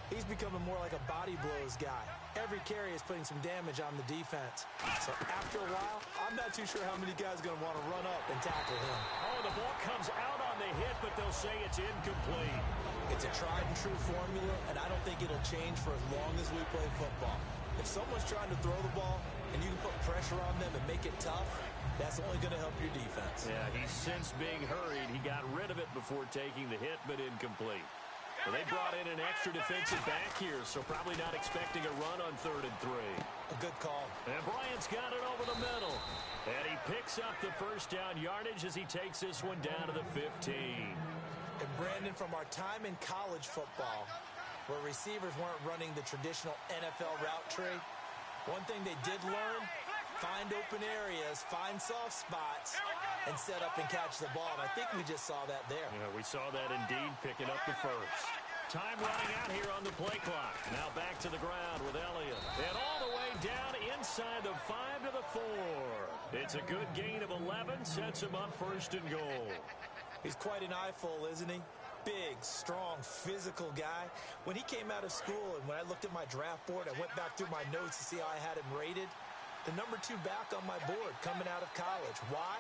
he's becoming more like a body blows guy. Every carry is putting some damage on the defense. So after a while, I'm not too sure how many guys are going to want to run up and tackle him. Oh, the ball comes out on the hit, but they'll say it's incomplete. It's a tried-and-true formula, and I don't think it'll change for as long as we play football. If someone's trying to throw the ball and you can put pressure on them and make it tough, that's only going to help your defense. Yeah, he's since being hurried. He got rid of it before taking the hit, but incomplete. Well, they brought in an extra defensive back here, so probably not expecting a run on 3rd and 3. A good call. And Bryant's got it over the middle. And he picks up the first down yardage as he takes this one down to the 15. And Brandon, from our time in college football, where receivers weren't running the traditional NFL route tree, one thing they did learn, find open areas, find soft spots, and set up and catch the ball. And I think we just saw that there. Yeah, we saw that indeed, picking up the first. Time running out here on the play clock. Now back to the ground with Elliott. And all the way down inside the 5 to the 4. It's a good gain of 11, sets him up 1st and goal. He's quite an eyeful, isn't he? Big, strong, physical guy. When he came out of school and when I looked at my draft board, I went back through my notes to see how I had him rated. The number 2 back on my board coming out of college. Why?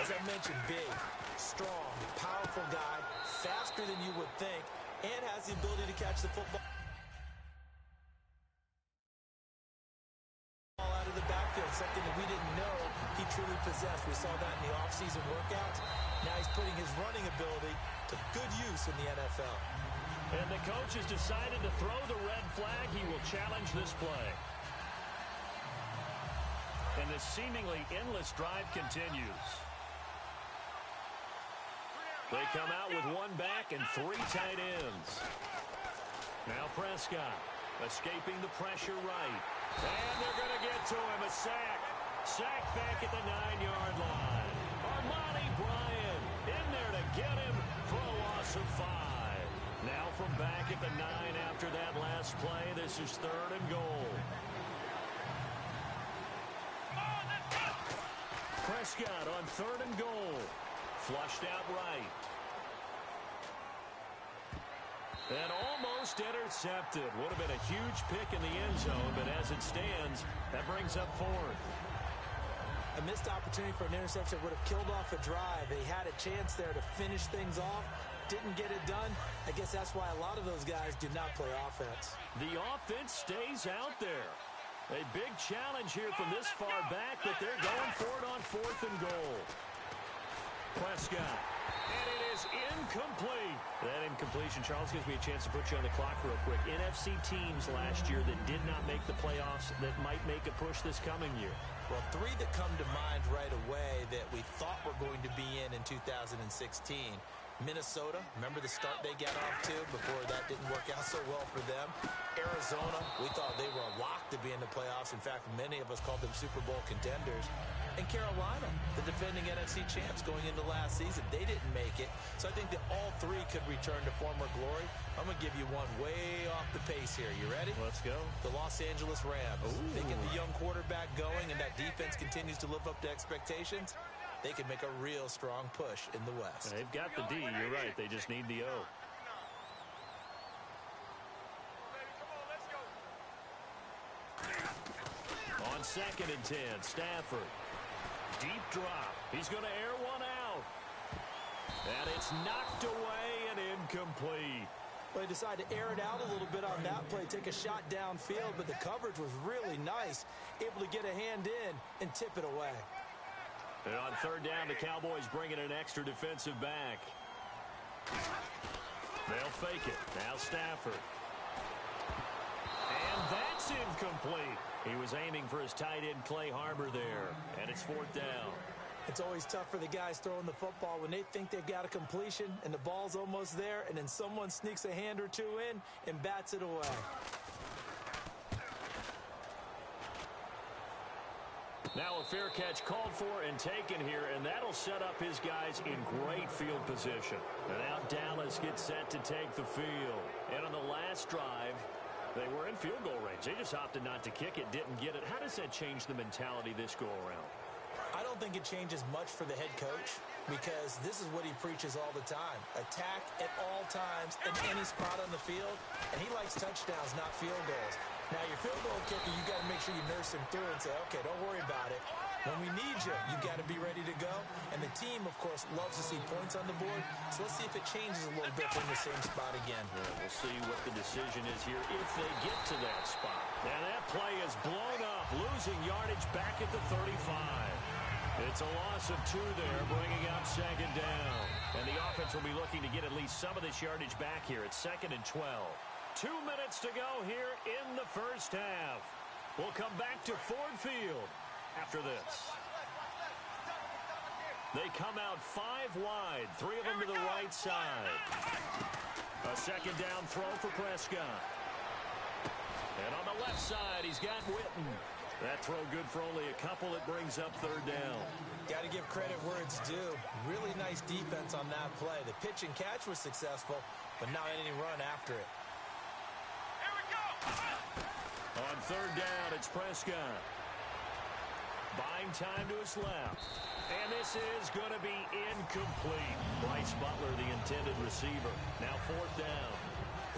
As I mentioned, big, strong, powerful guy, faster than you would think, and has the ability to catch the football out of the backfield, something that we didn't know he truly possessed. We saw that in the offseason workouts. Now he's putting his running ability to good use in the NFL. And the coach has decided to throw the red flag. He will challenge this play. And this seemingly endless drive continues. They come out with 1 back and 3 tight ends. Now Prescott escaping the pressure right. And they're going to get to him. A sack. Sack back at the 9-yard line. Armani Bryant in there to get him for a loss of 5. Now from back at the 9 after that last play, this is 3rd and goal. Prescott on 3rd and goal. Flushed out right. And almost intercepted. Would have been a huge pick in the end zone, but as it stands, that brings up 4th. A missed opportunity for an interception would have killed off a drive. They had a chance there to finish things off. didn't get it done. I guess that's why a lot of those guys do not play offense. The offense stays out there. A big challenge here from this far back, but they're going for it on 4th and goal. Prescott. And it is incomplete. That incompletion, Charles, gives me a chance to put you on the clock real quick. NFC teams last year that did not make the playoffs that might make a push this coming year. Well, 3 that come to mind right away that we thought were going to be in 2016. Minnesota, remember the start they got off to before that didn't work out so well for them. Arizona, we thought they were a lock to be in the playoffs. In fact, many of us called them Super Bowl contenders. And Carolina, the defending NFC champs going into last season, they didn't make it. So I think that all 3 could return to former glory. I'm going to give you one way off the pace here. You ready? Let's go. The Los Angeles Rams. Ooh. They get the young quarterback going, and that defense continues to live up to expectations. They can make a real strong push in the West. They've got the D. You're right. They just need the O. On 2nd and 10, Stafford. Deep drop. He's going to air one out. And it's knocked away and incomplete. Well, they decided to air it out a little bit on that play, take a shot downfield, but the coverage was really nice, able to get a hand in and tip it away. And on 3rd down, the Cowboys bring in an extra defensive back. They'll fake it. Now Stafford. And that's incomplete. He was aiming for his tight end, Clay Harbor, there. And it's 4th down. It's always tough for the guys throwing the football when they think they've got a completion and the ball's almost there, and then someone sneaks a hand or 2 in and bats it away. Now a fair catch called for and taken here, and that'll set up his guys in great field position. And now Dallas gets set to take the field. And on the last drive, they were in field goal range. They just opted not to kick it, didn't get it. How does that change the mentality this go-around? I don't think it changes much for the head coach because this is what he preaches all the time. Attack at all times in any spot on the field, and he likes touchdowns, not field goals. Now, your field goal kicker, you got to make sure you nurse him through and say, okay, don't worry about it. When we need you, you got to be ready to go. And the team, of course, loves to see points on the board. So let's see if it changes a little bit from the same spot again. Yeah, we'll see what the decision is here if they get to that spot. Now that play is blown up, losing yardage back at the 35. It's a loss of 2 there, bringing up 2nd down. And the offense will be looking to get at least some of this yardage back here at 2nd and 12. 2 minutes to go here in the first half. We'll come back to Ford Field after this. They come out 5 wide, 3 of them to the right side. A 2nd down throw for Prescott. And on the left side, he's got Witten. That throw good for only a couple. It brings up 3rd down. Got to give credit where it's due. Really nice defense on that play. The pitch and catch was successful, but not any run after it. On 3rd down, it's Prescott. Buying time to his left. And this is going to be incomplete. Bryce Butler, the intended receiver. Now 4th down.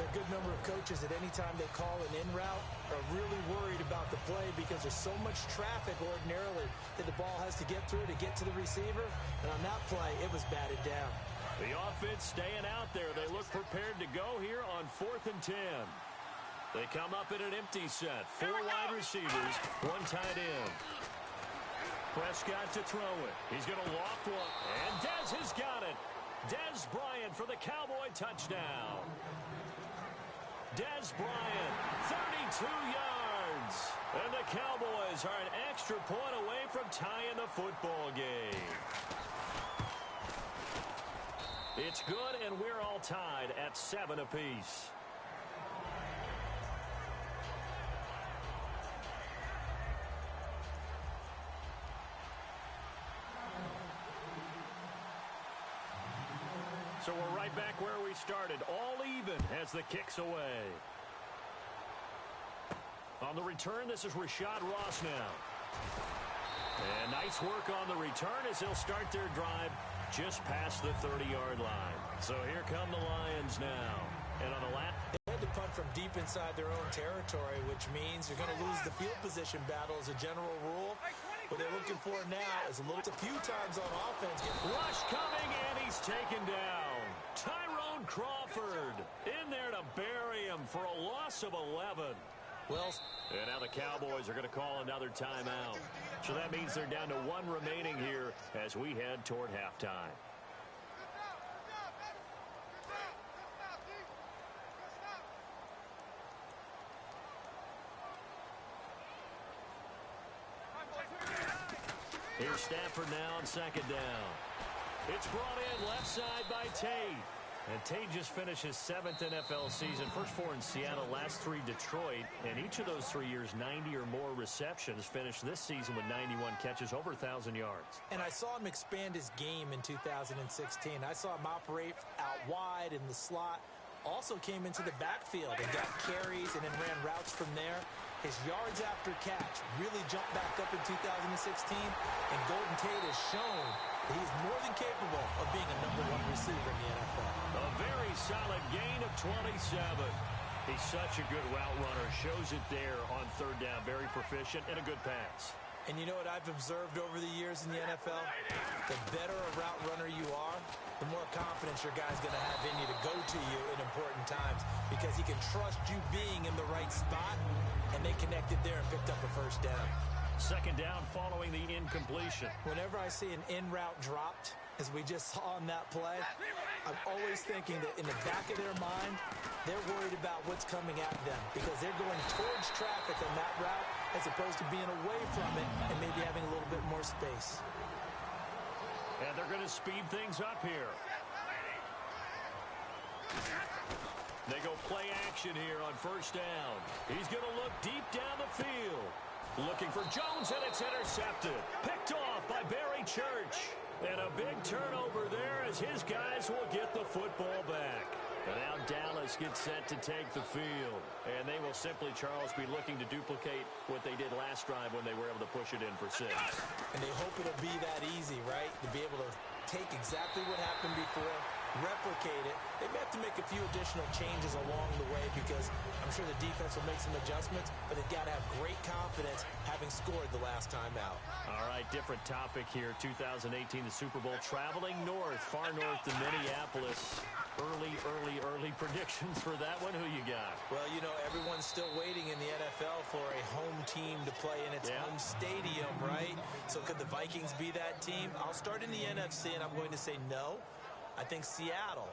A good number of coaches at any time they call an in route are really worried about the play because there's so much traffic ordinarily that the ball has to get through to get to the receiver. And on that play, it was batted down. The offense staying out there. They look prepared to go here on 4th and 10. They come up in an empty set. 4 wide receivers, 1 tight end. Prescott to throw it. He's going to loft one. And Dez has got it. Dez Bryant for the Cowboy touchdown. Dez Bryant, 32 yards. And the Cowboys are an extra point away from tying the football game. It's good, and we're all tied at 7 apiece. So we're right back where we started, all even as the kick's away. On the return, this is Rashad Ross now. And nice work on the return as they'll start their drive just past the 30-yard line. So here come the Lions now. And on the lap, they had to punt from deep inside their own territory, which means you're going to lose the field position battle as a general rule. What they're looking for now is a few times on offense. Rush coming, and he's taken down. Tyrone Tyrone Crawford in there to bury him for a loss of 11. Well, and now the Cowboys are going to call another timeout. So that means they're down to one remaining here as we head toward halftime. Here's Stafford now on second down. It's brought in left side by Tate. And Tate just finished his 7th NFL season. First 4 in Seattle, last 3 Detroit. And each of those 3 years, 90 or more receptions. Finished this season with 91 catches, over 1,000 yards. And I saw him expand his game in 2016. I saw him operate out wide in the slot. Also came into the backfield and got carries and then ran routes from there. His yards after catch really jumped back up in 2016. And Golden Tate has shown that he's more than capable of being a #1 receiver in the NFL. A very solid gain of 27. He's such a good route runner. Shows it there on third down. Very proficient and a good pass. And you know what I've observed over the years in the NFL? The better a route runner you are, the more confidence your guy's going to have in you to go to you in important times because he can trust you being in the right spot, and they connected there and picked up a first down. Second down following the incompletion. Whenever I see an in-route dropped, as we just saw on that play, I'm always thinking that in the back of their mind, they're worried about what's coming at them because they're going towards traffic on that route as opposed to being away from it and maybe having a little bit more space. And they're going to speed things up here. They go play action here on first down. He's going to look deep down the field. Looking for Jones, and it's intercepted. Picked off by Barry Church. And a big turnover there as his guys will get the football back. And now Dallas gets set to take the field. And they will simply, Charles, be looking to duplicate what they did last drive when they were able to push it in for 6. And they hope it'll be that easy, right? To be able to take exactly what happened before, replicate it. They may have to make a few additional changes along the way because I'm sure the defense will make some adjustments, but they've got to have great confidence having scored the last time out. All right, different topic here. 2018, the Super Bowl, traveling north, far north to Minneapolis. Early predictions for that one. Who you got? Well, you know, everyone's still waiting in the NFL for a home team to play in its home stadium, right? So could the Vikings be that team? I'll start in the NFC, and I'm going to say no. I think Seattle,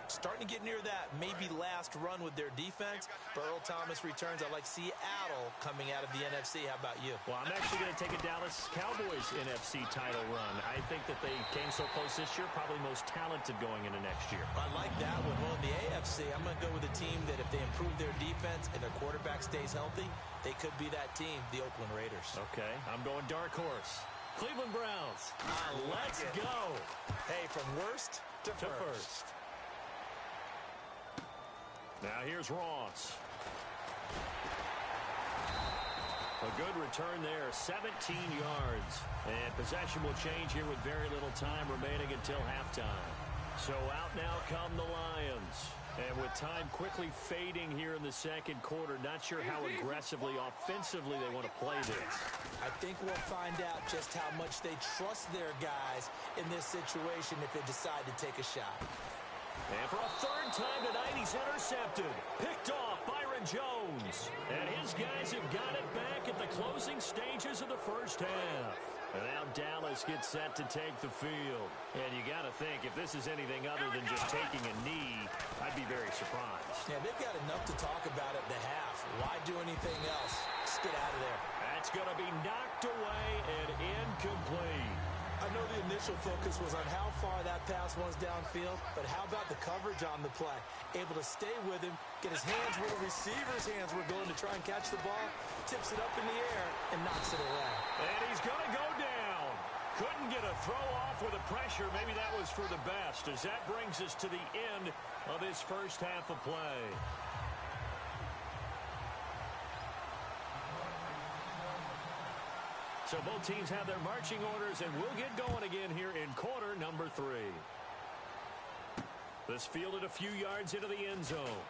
starting to get near that maybe last run with their defense. Earl Thomas returns. I like Seattle coming out of the NFC. How about you? Well, I'm actually going to take a Dallas Cowboys NFC title run. I think that they came so close this year, probably most talented going into next year. I like that one. Well, in the AFC, I'm going to go with a team that if they improve their defense and their quarterback stays healthy, they could be that team, the Oakland Raiders. Okay, I'm going dark horse. Cleveland Browns. Let's go. Hey, from worst to first. Now here's Ross. A good return there, 17 yards. And possession will change here with very little time remaining until halftime. So out now come the Lions. And with time quickly fading here in the second quarter, not sure how aggressively, offensively they want to play this. I think we'll find out just how much they trust their guys in this situation if they decide to take a shot. And for a third time tonight, he's intercepted. Picked off Byron Jones. And his guys have got it back at the closing stages of the first half. And now Dallas gets set to take the field. And you got to think, if this is anything other than just taking a knee, I'd be very surprised. Yeah, they've got enough to talk about at the half. Why do anything else? Just get out of there. That's going to be knocked away and incomplete. I know the initial focus was on how far that pass was downfield, but how about the coverage on the play? Able to stay with him, get his hands where the receiver's hands were going to try and catch the ball, tips it up in the air, and knocks it away. And he's going to go down. Couldn't get a throw off with the pressure. Maybe that was for the best, as that brings us to the end of this first half of play. So both teams have their marching orders, and we'll get going again here in quarter number 3. This fielded a few yards into the end zone.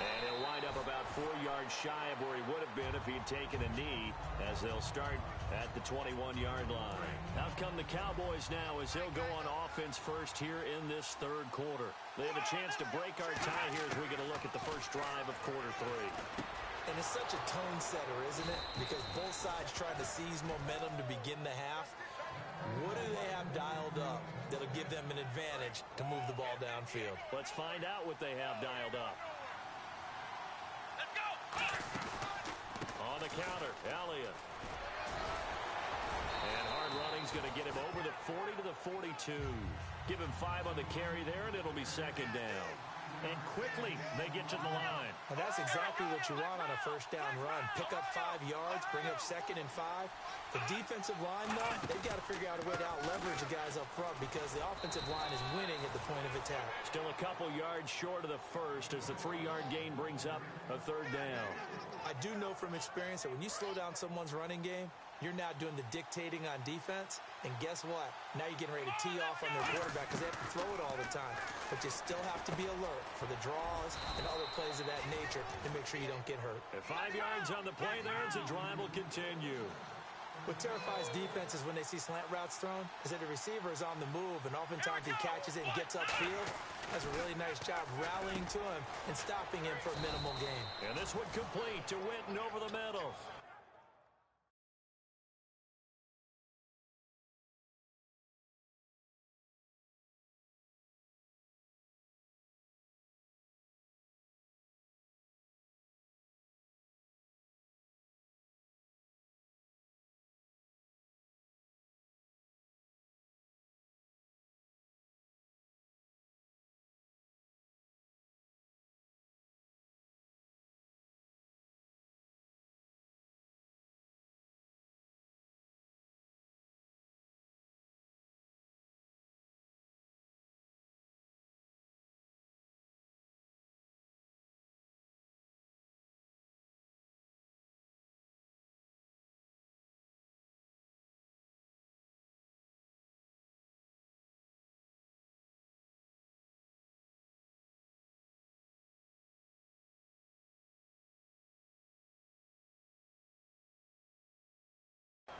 And he'll wind up about 4 yards shy of where he would have been if he'd taken a knee, as they'll start at the 21-yard line. Out come the Cowboys now as they'll go on offense first here in this third quarter. They have a chance to break our tie here as we get a look at the first drive of quarter 3. And it's such a tone setter, isn't it? Because both sides trying to seize momentum to begin the half. What do they have dialed up that'll give them an advantage to move the ball downfield? Let's find out what they have dialed up. Let's go! On the counter, Elliott. And hard running's going to get him over the 40 to the 42. Give him 5 on the carry there, and it'll be second down. And quickly, they get to the line. And that's exactly what you want on a first down run. Pick up 5 yards, bring up 2nd and 5. The defensive line, though, they've got to figure out a way to out-leverage the guys up front because the offensive line is winning at the point of attack. Still a couple yards short of the first as the 3-yard gain brings up a third down. I do know from experience that when you slow down someone's running game, you're now doing the dictating on defense. And guess what? Now you're getting ready to tee off on their quarterback because they have to throw it all the time. But you still have to be alert for the draws and other plays of that nature to make sure you don't get hurt. At 5 yards on the play there, as the drive will continue. What terrifies defenses when they see slant routes thrown is that the receiver is on the move, and oftentimes he catches it and gets upfield. Does a really nice job rallying to him and stopping him for a minimal gain. And this one complete to Witten over the middle.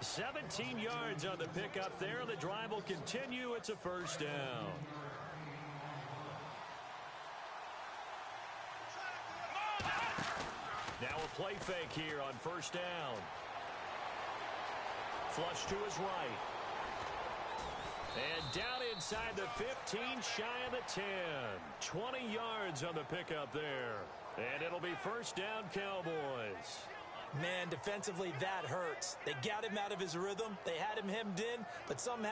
"17 yards on the pickup there. The drive will continue. It's a first down. Now a play fake here on first down. Flush to his right. And down inside the 15, shy of the 10. 20 yards on the pickup there. And it'll be first down, Cowboys. Man, defensively, that hurts. They got him out of his rhythm. They had him hemmed in, but somehow...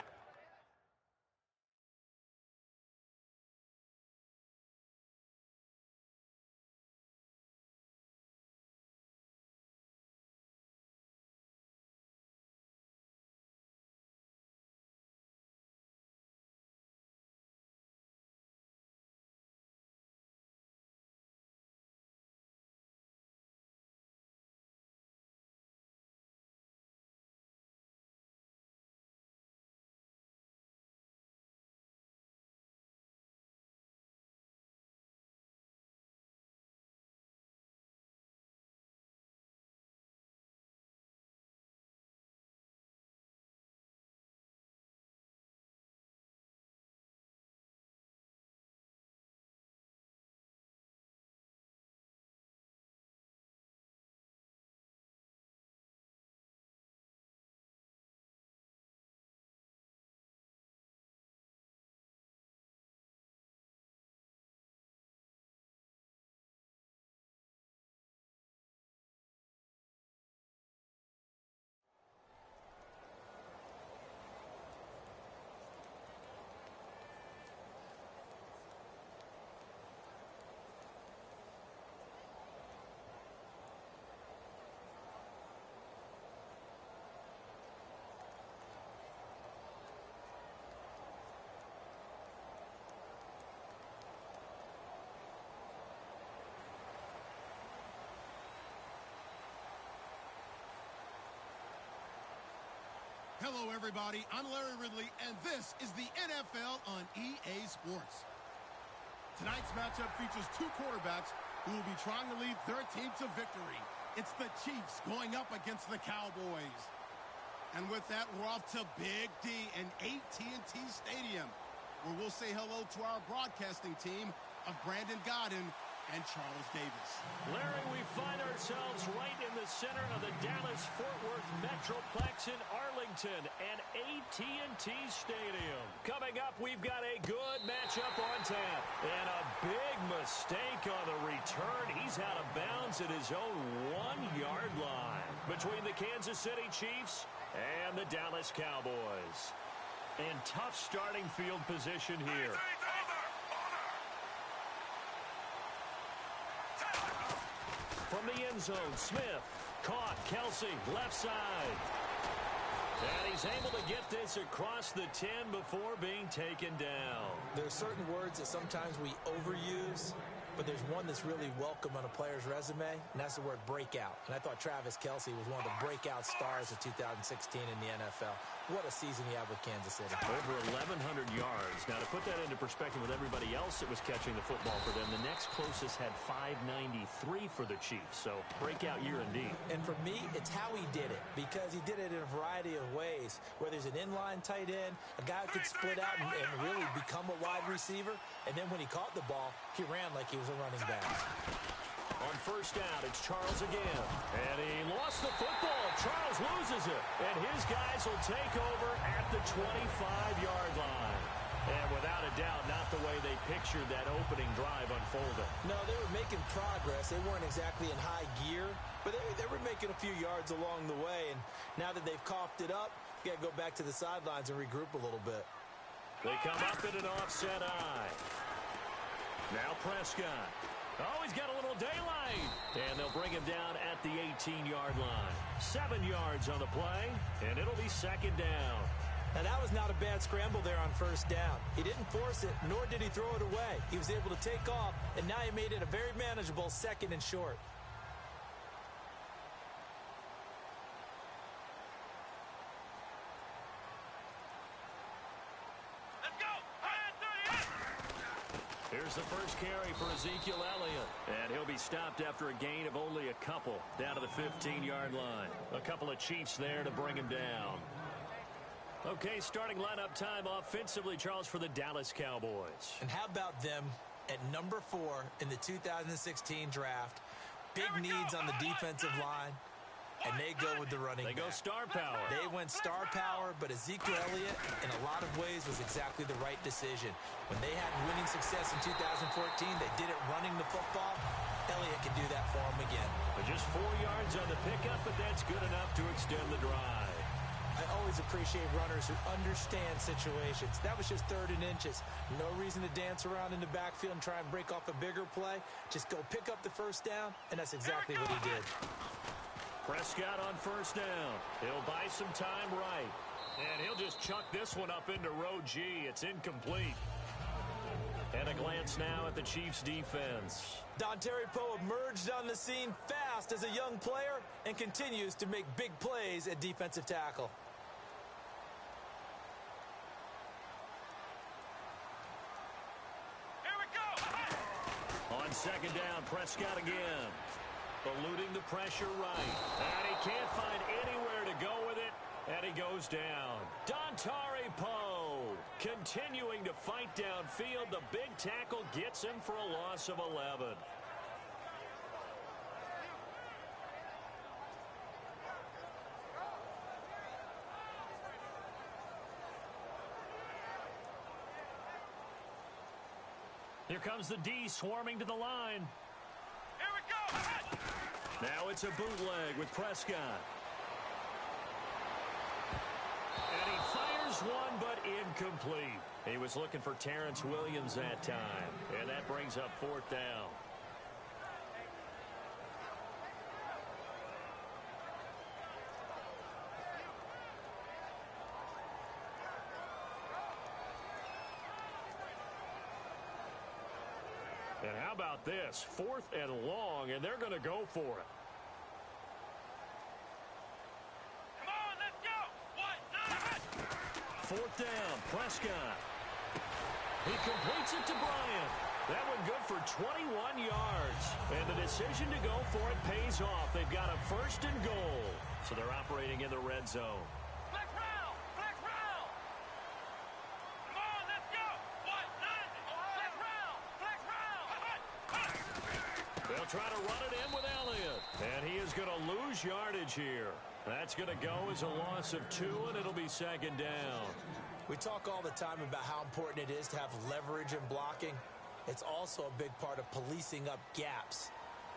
Hello, everybody. I'm Larry Ridley, and this is the NFL on EA Sports. Tonight's matchup features 2 quarterbacks who will be trying to lead their team to victory. It's the Chiefs going up against the Cowboys. And with that, we're off to Big D and AT&T Stadium, where we'll say hello to our broadcasting team of Brandon Godden and Charles Davis. Larry, we find ourselves right in the center of the Dallas-Fort Worth Metroplex in Arlington and AT&T Stadium. Coming up, we've got a good matchup on tap and a big mistake on the return. He's out of bounds at his own 1-yard line between the Kansas City Chiefs and the Dallas Cowboys. And tough starting field position here. From the end zone, Smith caught. Kelsey, left side. And he's able to get this across the 10 before being taken down. There are certain words that sometimes we overuse, but there's one that's really welcome on a player's resume, and that's the word breakout. And I thought Travis Kelce was one of the breakout stars of 2016 in the NFL. What a season he had with Kansas City. Over 1,100 yards. Now, to put that into perspective with everybody else that was catching the football for them, the next closest had 593 for the Chiefs. So, breakout year indeed. And for me, it's how he did it, because he did it in a variety of ways. Whether he's an inline tight end, a guy who could split out and really become a wide receiver, and then when he caught the ball, he ran like he was a running back. On first down, it's Charles again. And he lost the football. Charles loses it. And his guys will take over at the 25-yard line. And without a doubt, not the way they pictured that opening drive unfolding. No, they were making progress. They weren't exactly in high gear, but they were making a few yards along the way. And now that they've coughed it up, you got to go back to the sidelines and regroup a little bit. They come up in an offset eye. Now Prescott. Oh, he's got a little daylight. And they'll bring him down at the 18-yard line. 7 yards on the play, and it'll be second down. Now, that was not a bad scramble there on first down. He didn't force it, nor did he throw it away. He was able to take off, and now he made it a very manageable second and short. Here's the first carry for Ezekiel Elliott. And he'll be stopped after a gain of only a couple down to the 15-yard line. A couple of Chiefs there to bring him down. Okay, starting lineup time offensively, Charles, for the Dallas Cowboys. And how about them at number 4 in the 2016 draft? Big needs on the defensive line. And they go with the running back. They go star power. They went star power, but Ezekiel Elliott, in a lot of ways, was exactly the right decision. When they had winning success in 2014, they did it running the football. Elliott can do that for them again. But just 4 yards on the pickup, but that's good enough to extend the drive. I always appreciate runners who understand situations. That was just 3rd and inches. No reason to dance around in the backfield and try and break off a bigger play. Just go pick up the first down, and that's exactly what he did. Prescott on first down. He'll buy some time right. And he'll just chuck this one up into row G. It's incomplete. And a glance now at the Chiefs' defense. Dontari Poe emerged on the scene fast as a young player and continues to make big plays at defensive tackle. Here we go. On second down, Prescott again. Eluding the pressure right. And he can't find anywhere to go with it. And he goes down. Dontari Poe continuing to fight downfield. The big tackle gets him for a loss of 11. Here comes the D swarming to the line. Here we go. Now it's a bootleg with Prescott. And he fires one, but incomplete. He was looking for Terrence Williams that time. And that brings up 4th down. And how about this? 4th and long, and they're going to go for it. Come on, let's go. 4th down, Prescott. He completes it to Bryant. That one good for 21 yards. And the decision to go for it pays off. They've got a 1st and goal. So they're operating in the red zone. Flex round! Flex round! Come on, let's go! What? Flex round! Flex round! They'll try to run it in with Elliott. And he is going to lose yardage here. That's going to go as a loss of 2, and it'll be 2nd down. We talk all the time about how important it is to have leverage in blocking. It's also a big part of policing up gaps.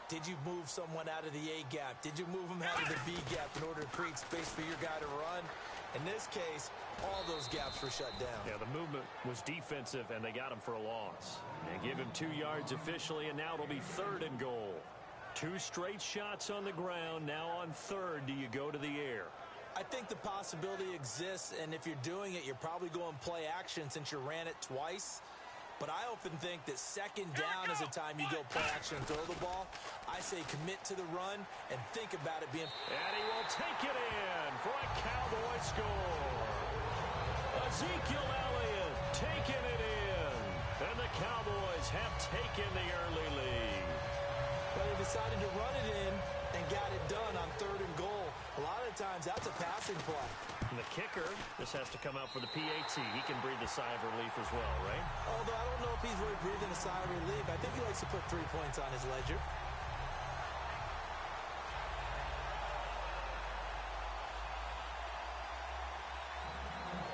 Did you move someone out of the A gap? Did you move them out of the B gap in order to create space for your guy to run? In this case, all those gaps were shut down. Yeah, the movement was defensive, and they got him for a loss. They give him 2 yards officially, and now it'll be 3rd and goal. 2 straight shots on the ground. Now on 3rd, do you go to the air? I think the possibility exists, and if you're doing it, you're probably going play action since you ran it twice. But I often think that 2nd down is a time you go play action and throw the ball. I say commit to the run and think about it being... And he will take it in for a Cowboy score. Ezekiel Elliott taking it in. And the Cowboys have taken the early lead. But he decided to run it in and got it done on 3rd and goal. A lot of times, that's a passing play. And the kicker, this has to come out for the PAT. He can breathe a sigh of relief as well, right? Although I don't know if he's really breathing a sigh of relief. I think he likes to put 3 points on his ledger.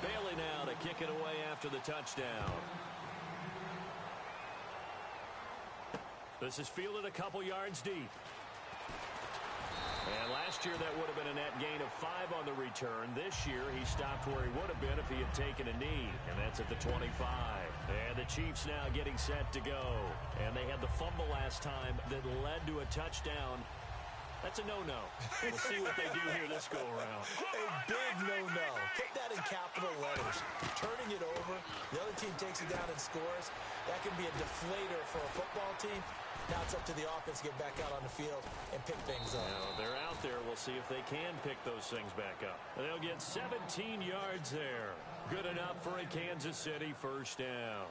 Bailey now to kick it away after the touchdown. This is fielded a couple yards deep. And last year, that would have been a net gain of 5 on the return. This year, he stopped where he would have been if he had taken a knee, and that's at the 25. And the Chiefs now getting set to go. And they had the fumble last time that led to a touchdown. That's a no-no. We'll see what they do here this go-around. A big no-no. Put that in capital letters. Turning it over, the other team takes it down and scores. That can be a deflator for a football team. Now it's up to the offense to get back out on the field and pick things up. Now they're out there. We'll see if they can pick those things back up. And they'll get 17 yards there. Good enough for a Kansas City 1st down.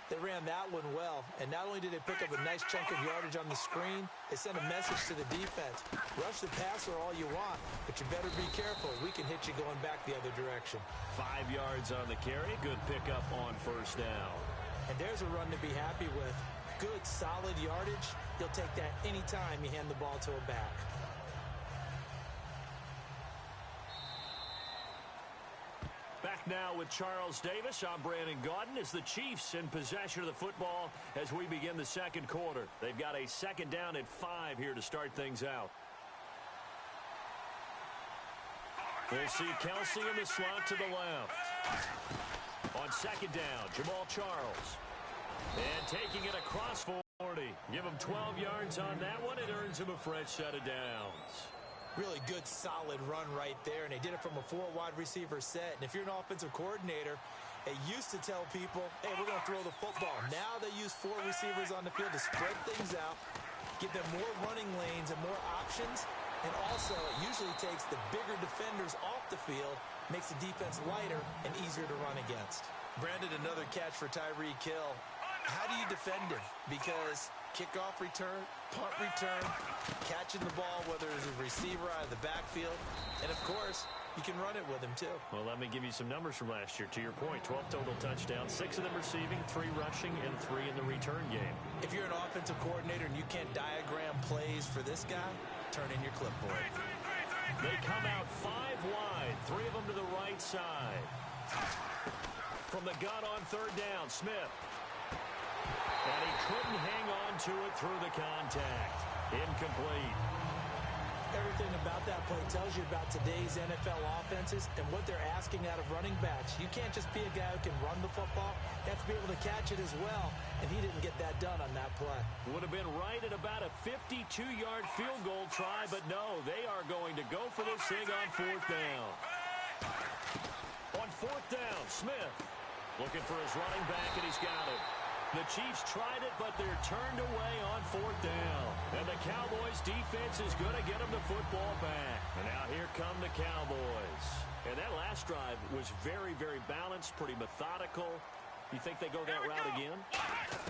They ran that one well, and not only did they pick up a nice chunk of yardage on the screen, they sent a message to the defense. Rush the passer all you want, but you better be careful. We can hit you going back the other direction. 5 yards on the carry. Good pickup on 1st down. And there's a run to be happy with. Good, solid yardage. You'll take that anytime you hand the ball to a back. Back now with Charles Davis. I'm Brandon Gaudin as the Chiefs in possession of the football as we begin the 2nd quarter. They've got a 2nd down at 5 here to start things out. We'll see Kelsey in the slot to the left. On 2nd down, Jamal Charles. And taking it across 40. Give him 12 yards on that one. It earns him a fresh set of downs. Really good, solid run right there, and they did it from a 4 wide receiver set. And if you're an offensive coordinator, they used to tell people, hey, we're going to throw the football. Now they use 4 receivers on the field to spread things out, give them more running lanes and more options, and also it usually takes the bigger defenders off the field, makes the defense lighter and easier to run against. Brandon, another catch for Tyreek Hill. How do you defend him? Because kickoff return, punt return, catching the ball, whether it's a receiver out of the backfield, and of course, you can run it with him too. Well, let me give you some numbers from last year. To your point, 12 total touchdowns, 6 of them receiving, 3 rushing, and 3 in the return game. If you're an offensive coordinator and you can't diagram plays for this guy, turn in your clipboard. They come out 5 wide, 3 of them to the right side. From the gun on 3rd down, Smith. And he couldn't hang on to it through the contact. Incomplete. Everything about that play tells you about today's NFL offenses and what they're asking out of running backs. You can't just be a guy who can run the football. You have to be able to catch it as well, and he didn't get that done on that play. Would have been right at about a 52-yard field goal try, but no, they are going to go for this thing on 4th down. On 4th down, Smith looking for his running back, and he's got it. The Chiefs tried it, but they're turned away on 4th down. And the Cowboys' defense is going to get them the football back. And now here come the Cowboys. And that last drive was very, very balanced, pretty methodical. You think they go that route again?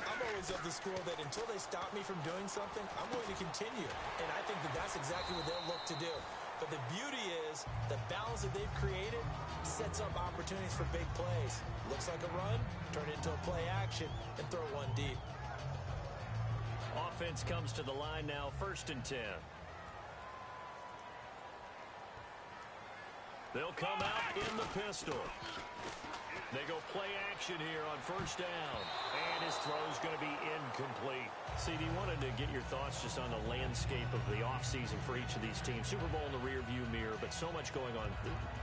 I'm always of the school that until they stop me from doing something, I'm going to continue. And I think that that's exactly what they'll look to do. But the beauty is the balance that they've created sets up opportunities for big plays. Looks like a run, turn it into a play action, and throw one deep. Offense comes to the line now, 1st and 10. They'll come out in the pistol. They go play action here on 1st down. And his throw's going to be incomplete. CD, wanted to get your thoughts just on the landscape of the offseason for each of these teams. Super Bowl in the rearview mirror, but so much going on.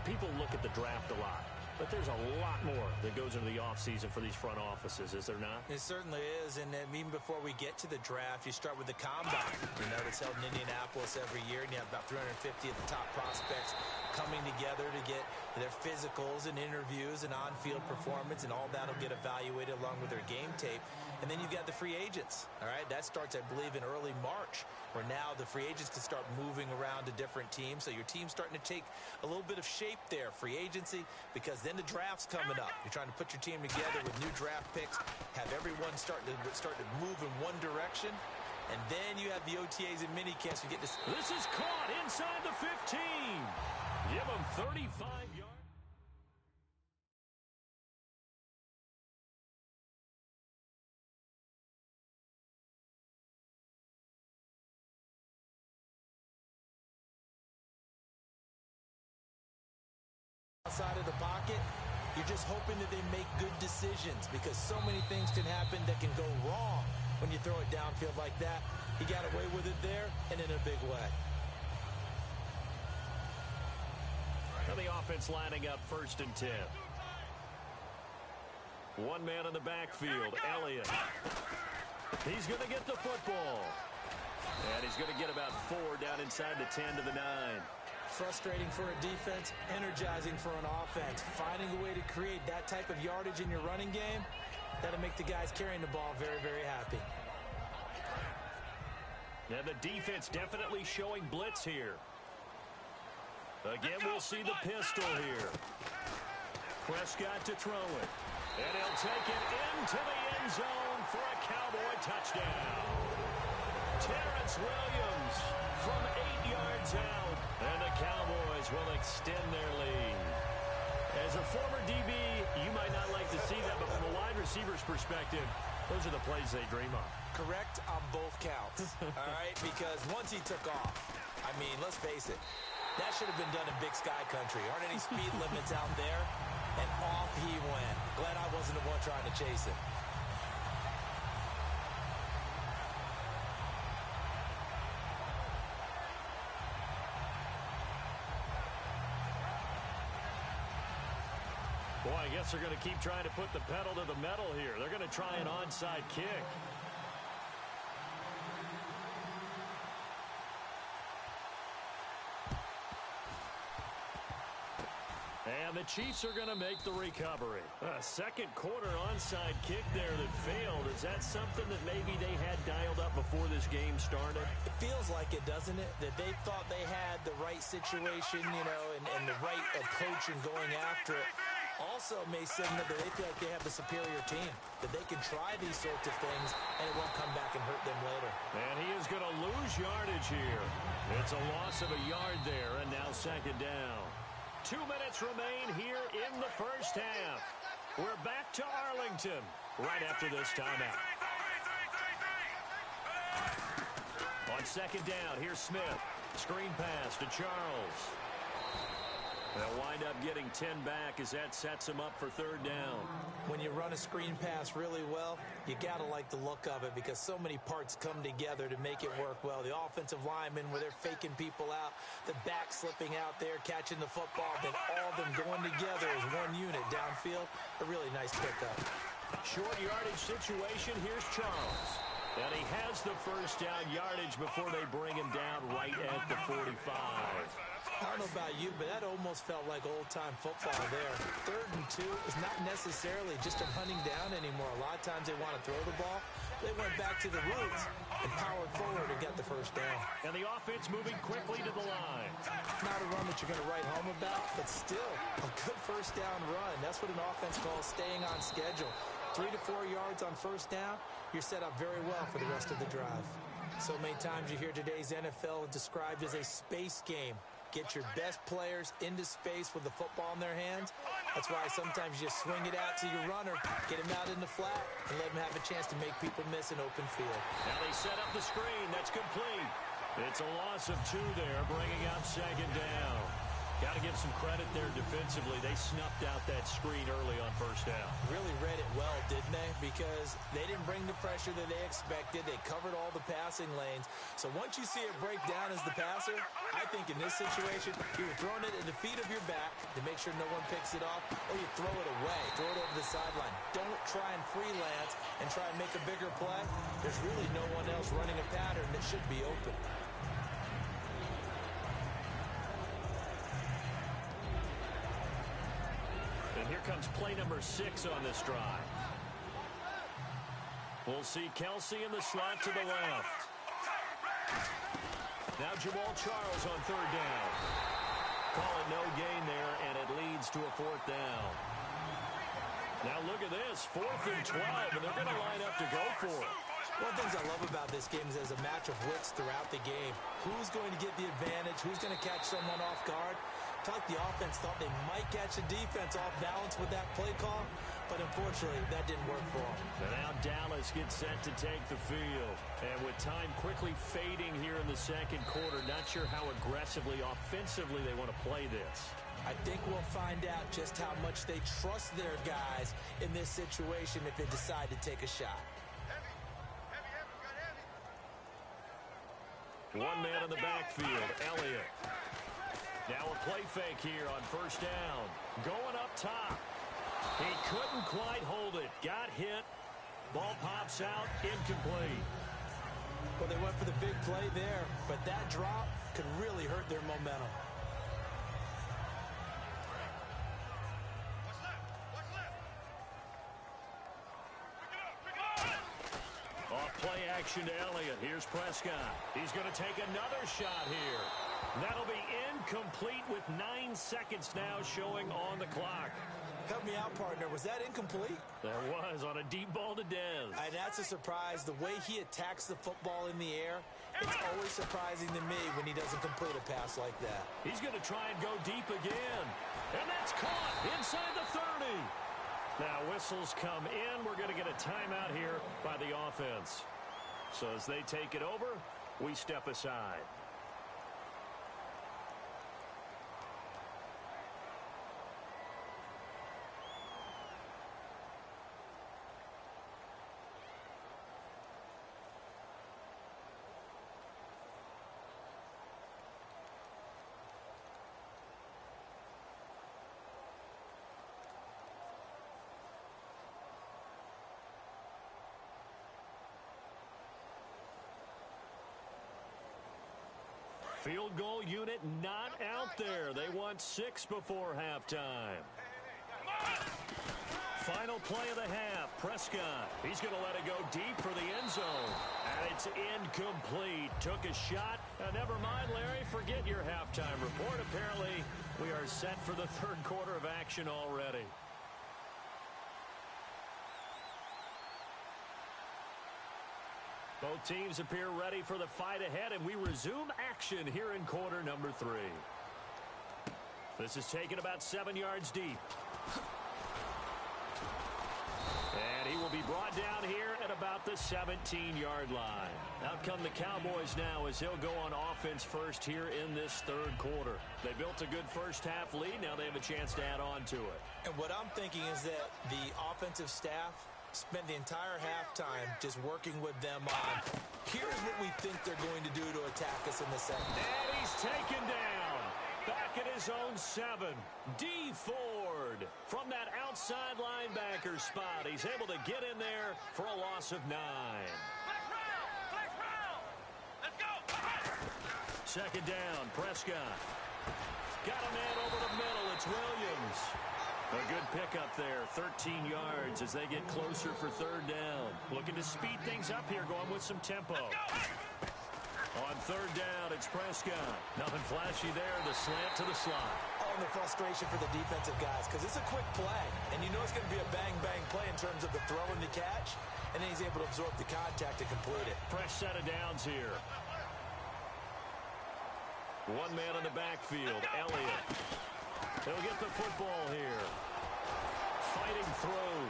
People look at the draft a lot. But there's a lot more that goes into the offseason for these front offices, is there not? It certainly is, and even before we get to the draft, you start with the combine. You know, it's held in Indianapolis every year, and you have about 350 of the top prospects coming together to get their physicals and interviews and on-field performance, and all that will get evaluated along with their game tape. And then you've got the free agents, all right? That starts, I believe, in early March, where now the free agents can start moving around to different teams. So your team's starting to take a little bit of shape there, free agency, because then the draft's coming up. You're trying to put your team together with new draft picks, have everyone start to move in one direction, and then you have the OTAs and mini camps. You get this. This is caught inside the 15. Give him 35 yards. Outside of the pocket, you're just hoping that they make good decisions, because so many things can happen that can go wrong when you throw it downfield like that. He got away with it there and in a big way. And the offense lining up 1st and 10. One man in the backfield, Elliott. He's going to get the football. And he's going to get about 4 down inside the 10 to the 9. Frustrating for a defense, energizing for an offense. Finding a way to create that type of yardage in your running game, that'll make the guys carrying the ball very, very happy. And the defense definitely showing blitz here. Again, we'll see the pistol here. Prescott to throw it. And he'll take it into the end zone for a Cowboy touchdown. Terrence Williams from 8 yards out. And the Cowboys will extend their lead. As a former DB, you might not like to see that, but from a wide receiver's perspective, those are the plays they dream of. Correct on both counts, all right? Because once he took off, I mean, let's face it, that should have been done in Big Sky Country. Aren't any speed limits out there? And off he went. Glad I wasn't the one trying to chase him. Boy, I guess they're going to keep trying to put the pedal to the metal here. They're going to try an onside kick. And the Chiefs are going to make the recovery. A second quarter onside kick there that failed. Is that something that maybe they had dialed up before this game started? It feels like it, doesn't it? That they thought they had the right situation, you know, and the right approach in going after it. Also may signal that they feel like they have the superior team, that they can try these sorts of things and it won't come back and hurt them later. And he is going to lose yardage here. It's a loss of a yard there, and now second down. 2 minutes remain here in the first half. We're back to Arlington right after this timeout. On second down, here's Smith. Screen pass to Charles. They'll wind up getting 10 back as that sets them up for third down. When you run a screen pass really well, you got to like the look of it because so many parts come together to make it work well. The offensive linemen, where they're faking people out, the back slipping out there, catching the football, then all of them going together as one unit downfield. A really nice pickup. Short yardage situation. Here's Charles. And he has the first down yardage before they bring him down right at the 45. I don't know about you, but that almost felt like old-time football there. 3rd and 2 is not necessarily just a hunting down anymore. A lot of times they want to throw the ball. They went back to the roots and powered forward and got the first down. And the offense moving quickly to the line. Not a run that you're going to write home about, but still a good first down run. That's what an offense calls staying on schedule. 3 to 4 yards on first down, you're set up very well for the rest of the drive. So many times you hear today's NFL described as a space game. Get your best players into space with the football in their hands. That's why sometimes you just swing it out to your runner, get him out in the flat, and let him have a chance to make people miss an open field. Now they set up the screen. That's complete. It's a loss of 2 there, bringing up second down. Got to give some credit there defensively. They snuffed out that screen early on first down. Really read it well, didn't they? Because they didn't bring the pressure that they expected. They covered all the passing lanes. So once you see it break down as the passer, I think in this situation, you're throwing it at the feet of your back to make sure no one picks it off, or you throw it away, throw it over the sideline. Don't try and freelance and try and make a bigger play. There's really no one else running a pattern that should be open. And here comes play number 6 on this drive. We'll see Kelsey in the slot to the left. Now Jamal Charles on third down. Call it no gain there, and it leads to a 4th down. Now look at this, 4th and 12, and they're going to line up to go for it. One of the things I love about this game is there's a match of wits throughout the game. Who's going to get the advantage? Who's going to catch someone off guard? I felt like the offense thought they might catch the defense off balance with that play call, but unfortunately, that didn't work for them. And now Dallas gets set to take the field. And with time quickly fading here in the second quarter, not sure how aggressively, offensively they want to play this. I think we'll find out just how much they trust their guys in this situation if they decide to take a shot. One man in the backfield, Elliott. Now a play fake here on first down. Going up top. He couldn't quite hold it. Got hit. Ball pops out, incomplete. Well, they went for the big play there, but that drop could really hurt their momentum. Off-play action to Elliott. Here's Prescott. He's going to take another shot here. That'll be incomplete with 9 seconds now showing on the clock. Help me out, partner. Was that incomplete? That was on a deep ball to Dez. And that's a surprise. The way he attacks the football in the air, it's always surprising to me when he doesn't complete a pass like that. He's going to try and go deep again. And that's caught inside the 30. Now whistles come in. We're going to get a timeout here by the offense. So as they take it over, we step aside. Field goal unit not out there. They want 6 before halftime. Final play of the half. Prescott. He's going to let it go deep for the end zone. And it's incomplete. Took a shot. Never mind, Larry. Forget your halftime report. Apparently, we are set for the third quarter of action already. Both teams appear ready for the fight ahead, and we resume action here in quarter number 3. This is taken about 7 yards deep. And he will be brought down here at about the 17-yard line. Out come the Cowboys now as he'll go on offense first here in this third quarter. They built a good first half lead. Now they have a chance to add on to it. And what I'm thinking is that the offensive staff spent the entire halftime just working with them on, here's what we think they're going to do to attack us in the second. And he's taken down. Back at his own 7. Dee Ford from that outside linebacker spot. He's able to get in there for a loss of 9. Flex round. Let's go. Second down, Prescott. Got a man over the middle. It's Williams. A good pickup there, 13 yards as they get closer for third down. Looking to speed things up here, going with some tempo. On third down, it's Prescott. Nothing flashy there, the slant to the slot. Oh, showing the frustration for the defensive guys because it's a quick play, and you know it's going to be a bang-bang play in terms of the throw and the catch, and then he's able to absorb the contact to complete it. Fresh set of downs here. One man in the backfield, Elliott. He'll get the football here. Fighting through.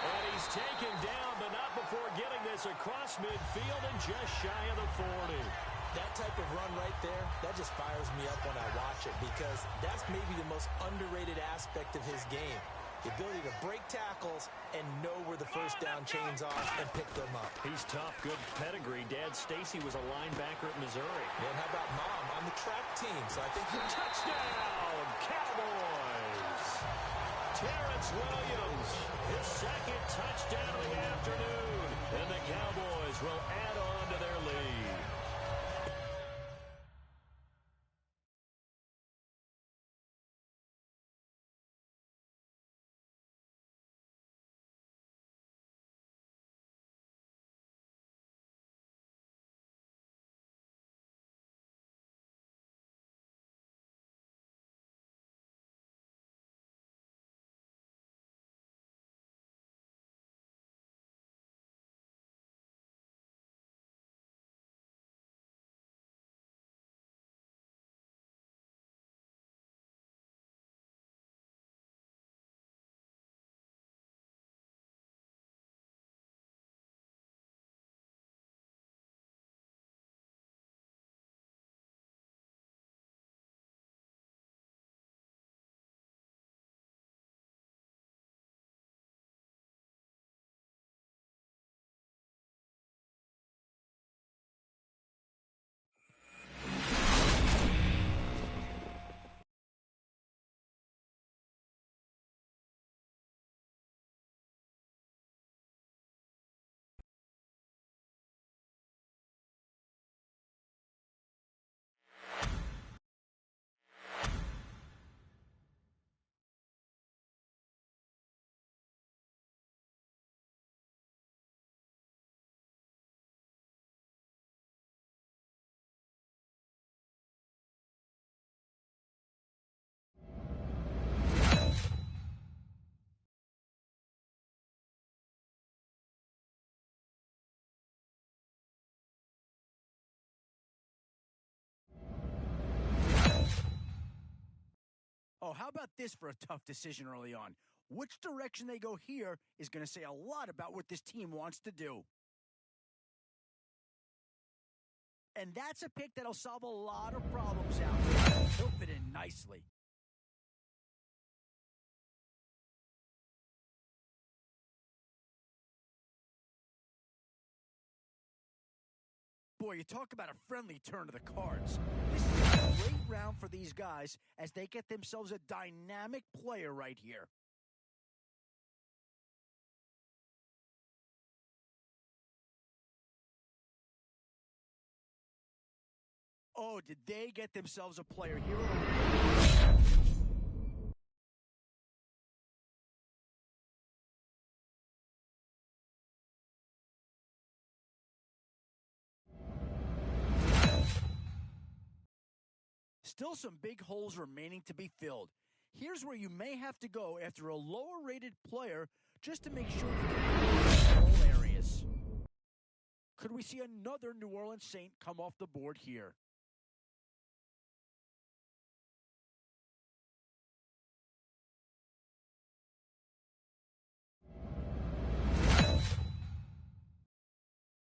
And he's taken down, but not before getting this across midfield and just shy of the 40. That type of run right there, that just fires me up when I watch it because that's maybe the most underrated aspect of his game. The ability to break tackles and know where the first down chains are and pick them up. He's tough, good pedigree. Dad Stacy was a linebacker at Missouri. And how about Mom on the track team? So I think touchdown, Cowboys! Terrence Williams, his second touchdown of the afternoon. And the Cowboys will add on to their lead. Oh, how about this for a tough decision early on? Which direction they go here is going to say a lot about what this team wants to do. And that's a pick that'll solve a lot of problems out there. He'll fit in nicely. Boy, you talk about a friendly turn to the cards. This is a great round for these guys as they get themselves a dynamic player right here. Oh, did they get themselves a player here? Still some big holes remaining to be filled. Here's where you may have to go after a lower-rated player just to make sure you get all areas. Could we see another New Orleans Saint come off the board here?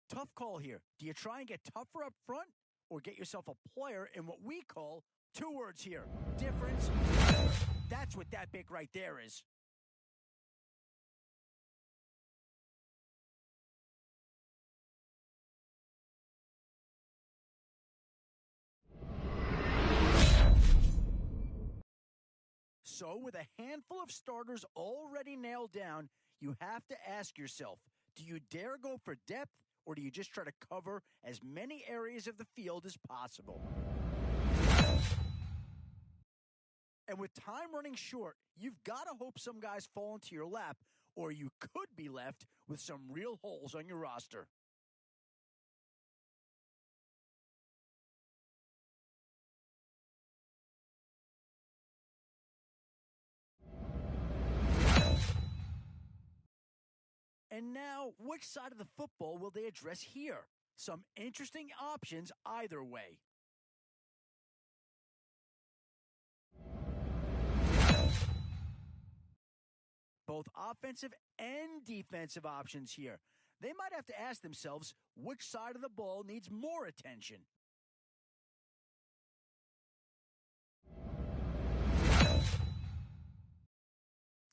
Tough call here. Do you try and get tougher up front or get yourself a player in what we call, two words here, difference? That's what that pick right there is. So with a handful of starters already nailed down, you have to ask yourself, do you dare go for depth or do you just try to cover as many areas of the field as possible? And with time running short, you've got to hope some guys fall into your lap or you could be left with some real holes on your roster. And now, which side of the football will they address here? Some interesting options either way. Both offensive and defensive options here. They might have to ask themselves which side of the ball needs more attention.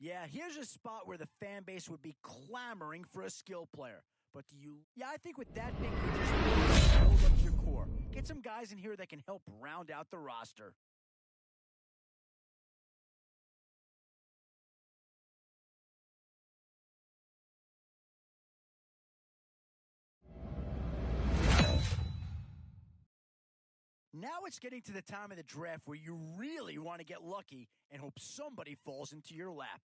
Yeah, here's a spot where the fan base would be clamoring for a skill player. But do you... Yeah, I think with that pick, you just build up your core. Get some guys in here that can help round out the roster. Now it's getting to the time of the draft where you really want to get lucky and hope somebody falls into your lap.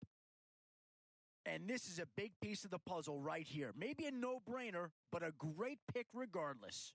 And this is a big piece of the puzzle right here. Maybe a no-brainer, but a great pick regardless.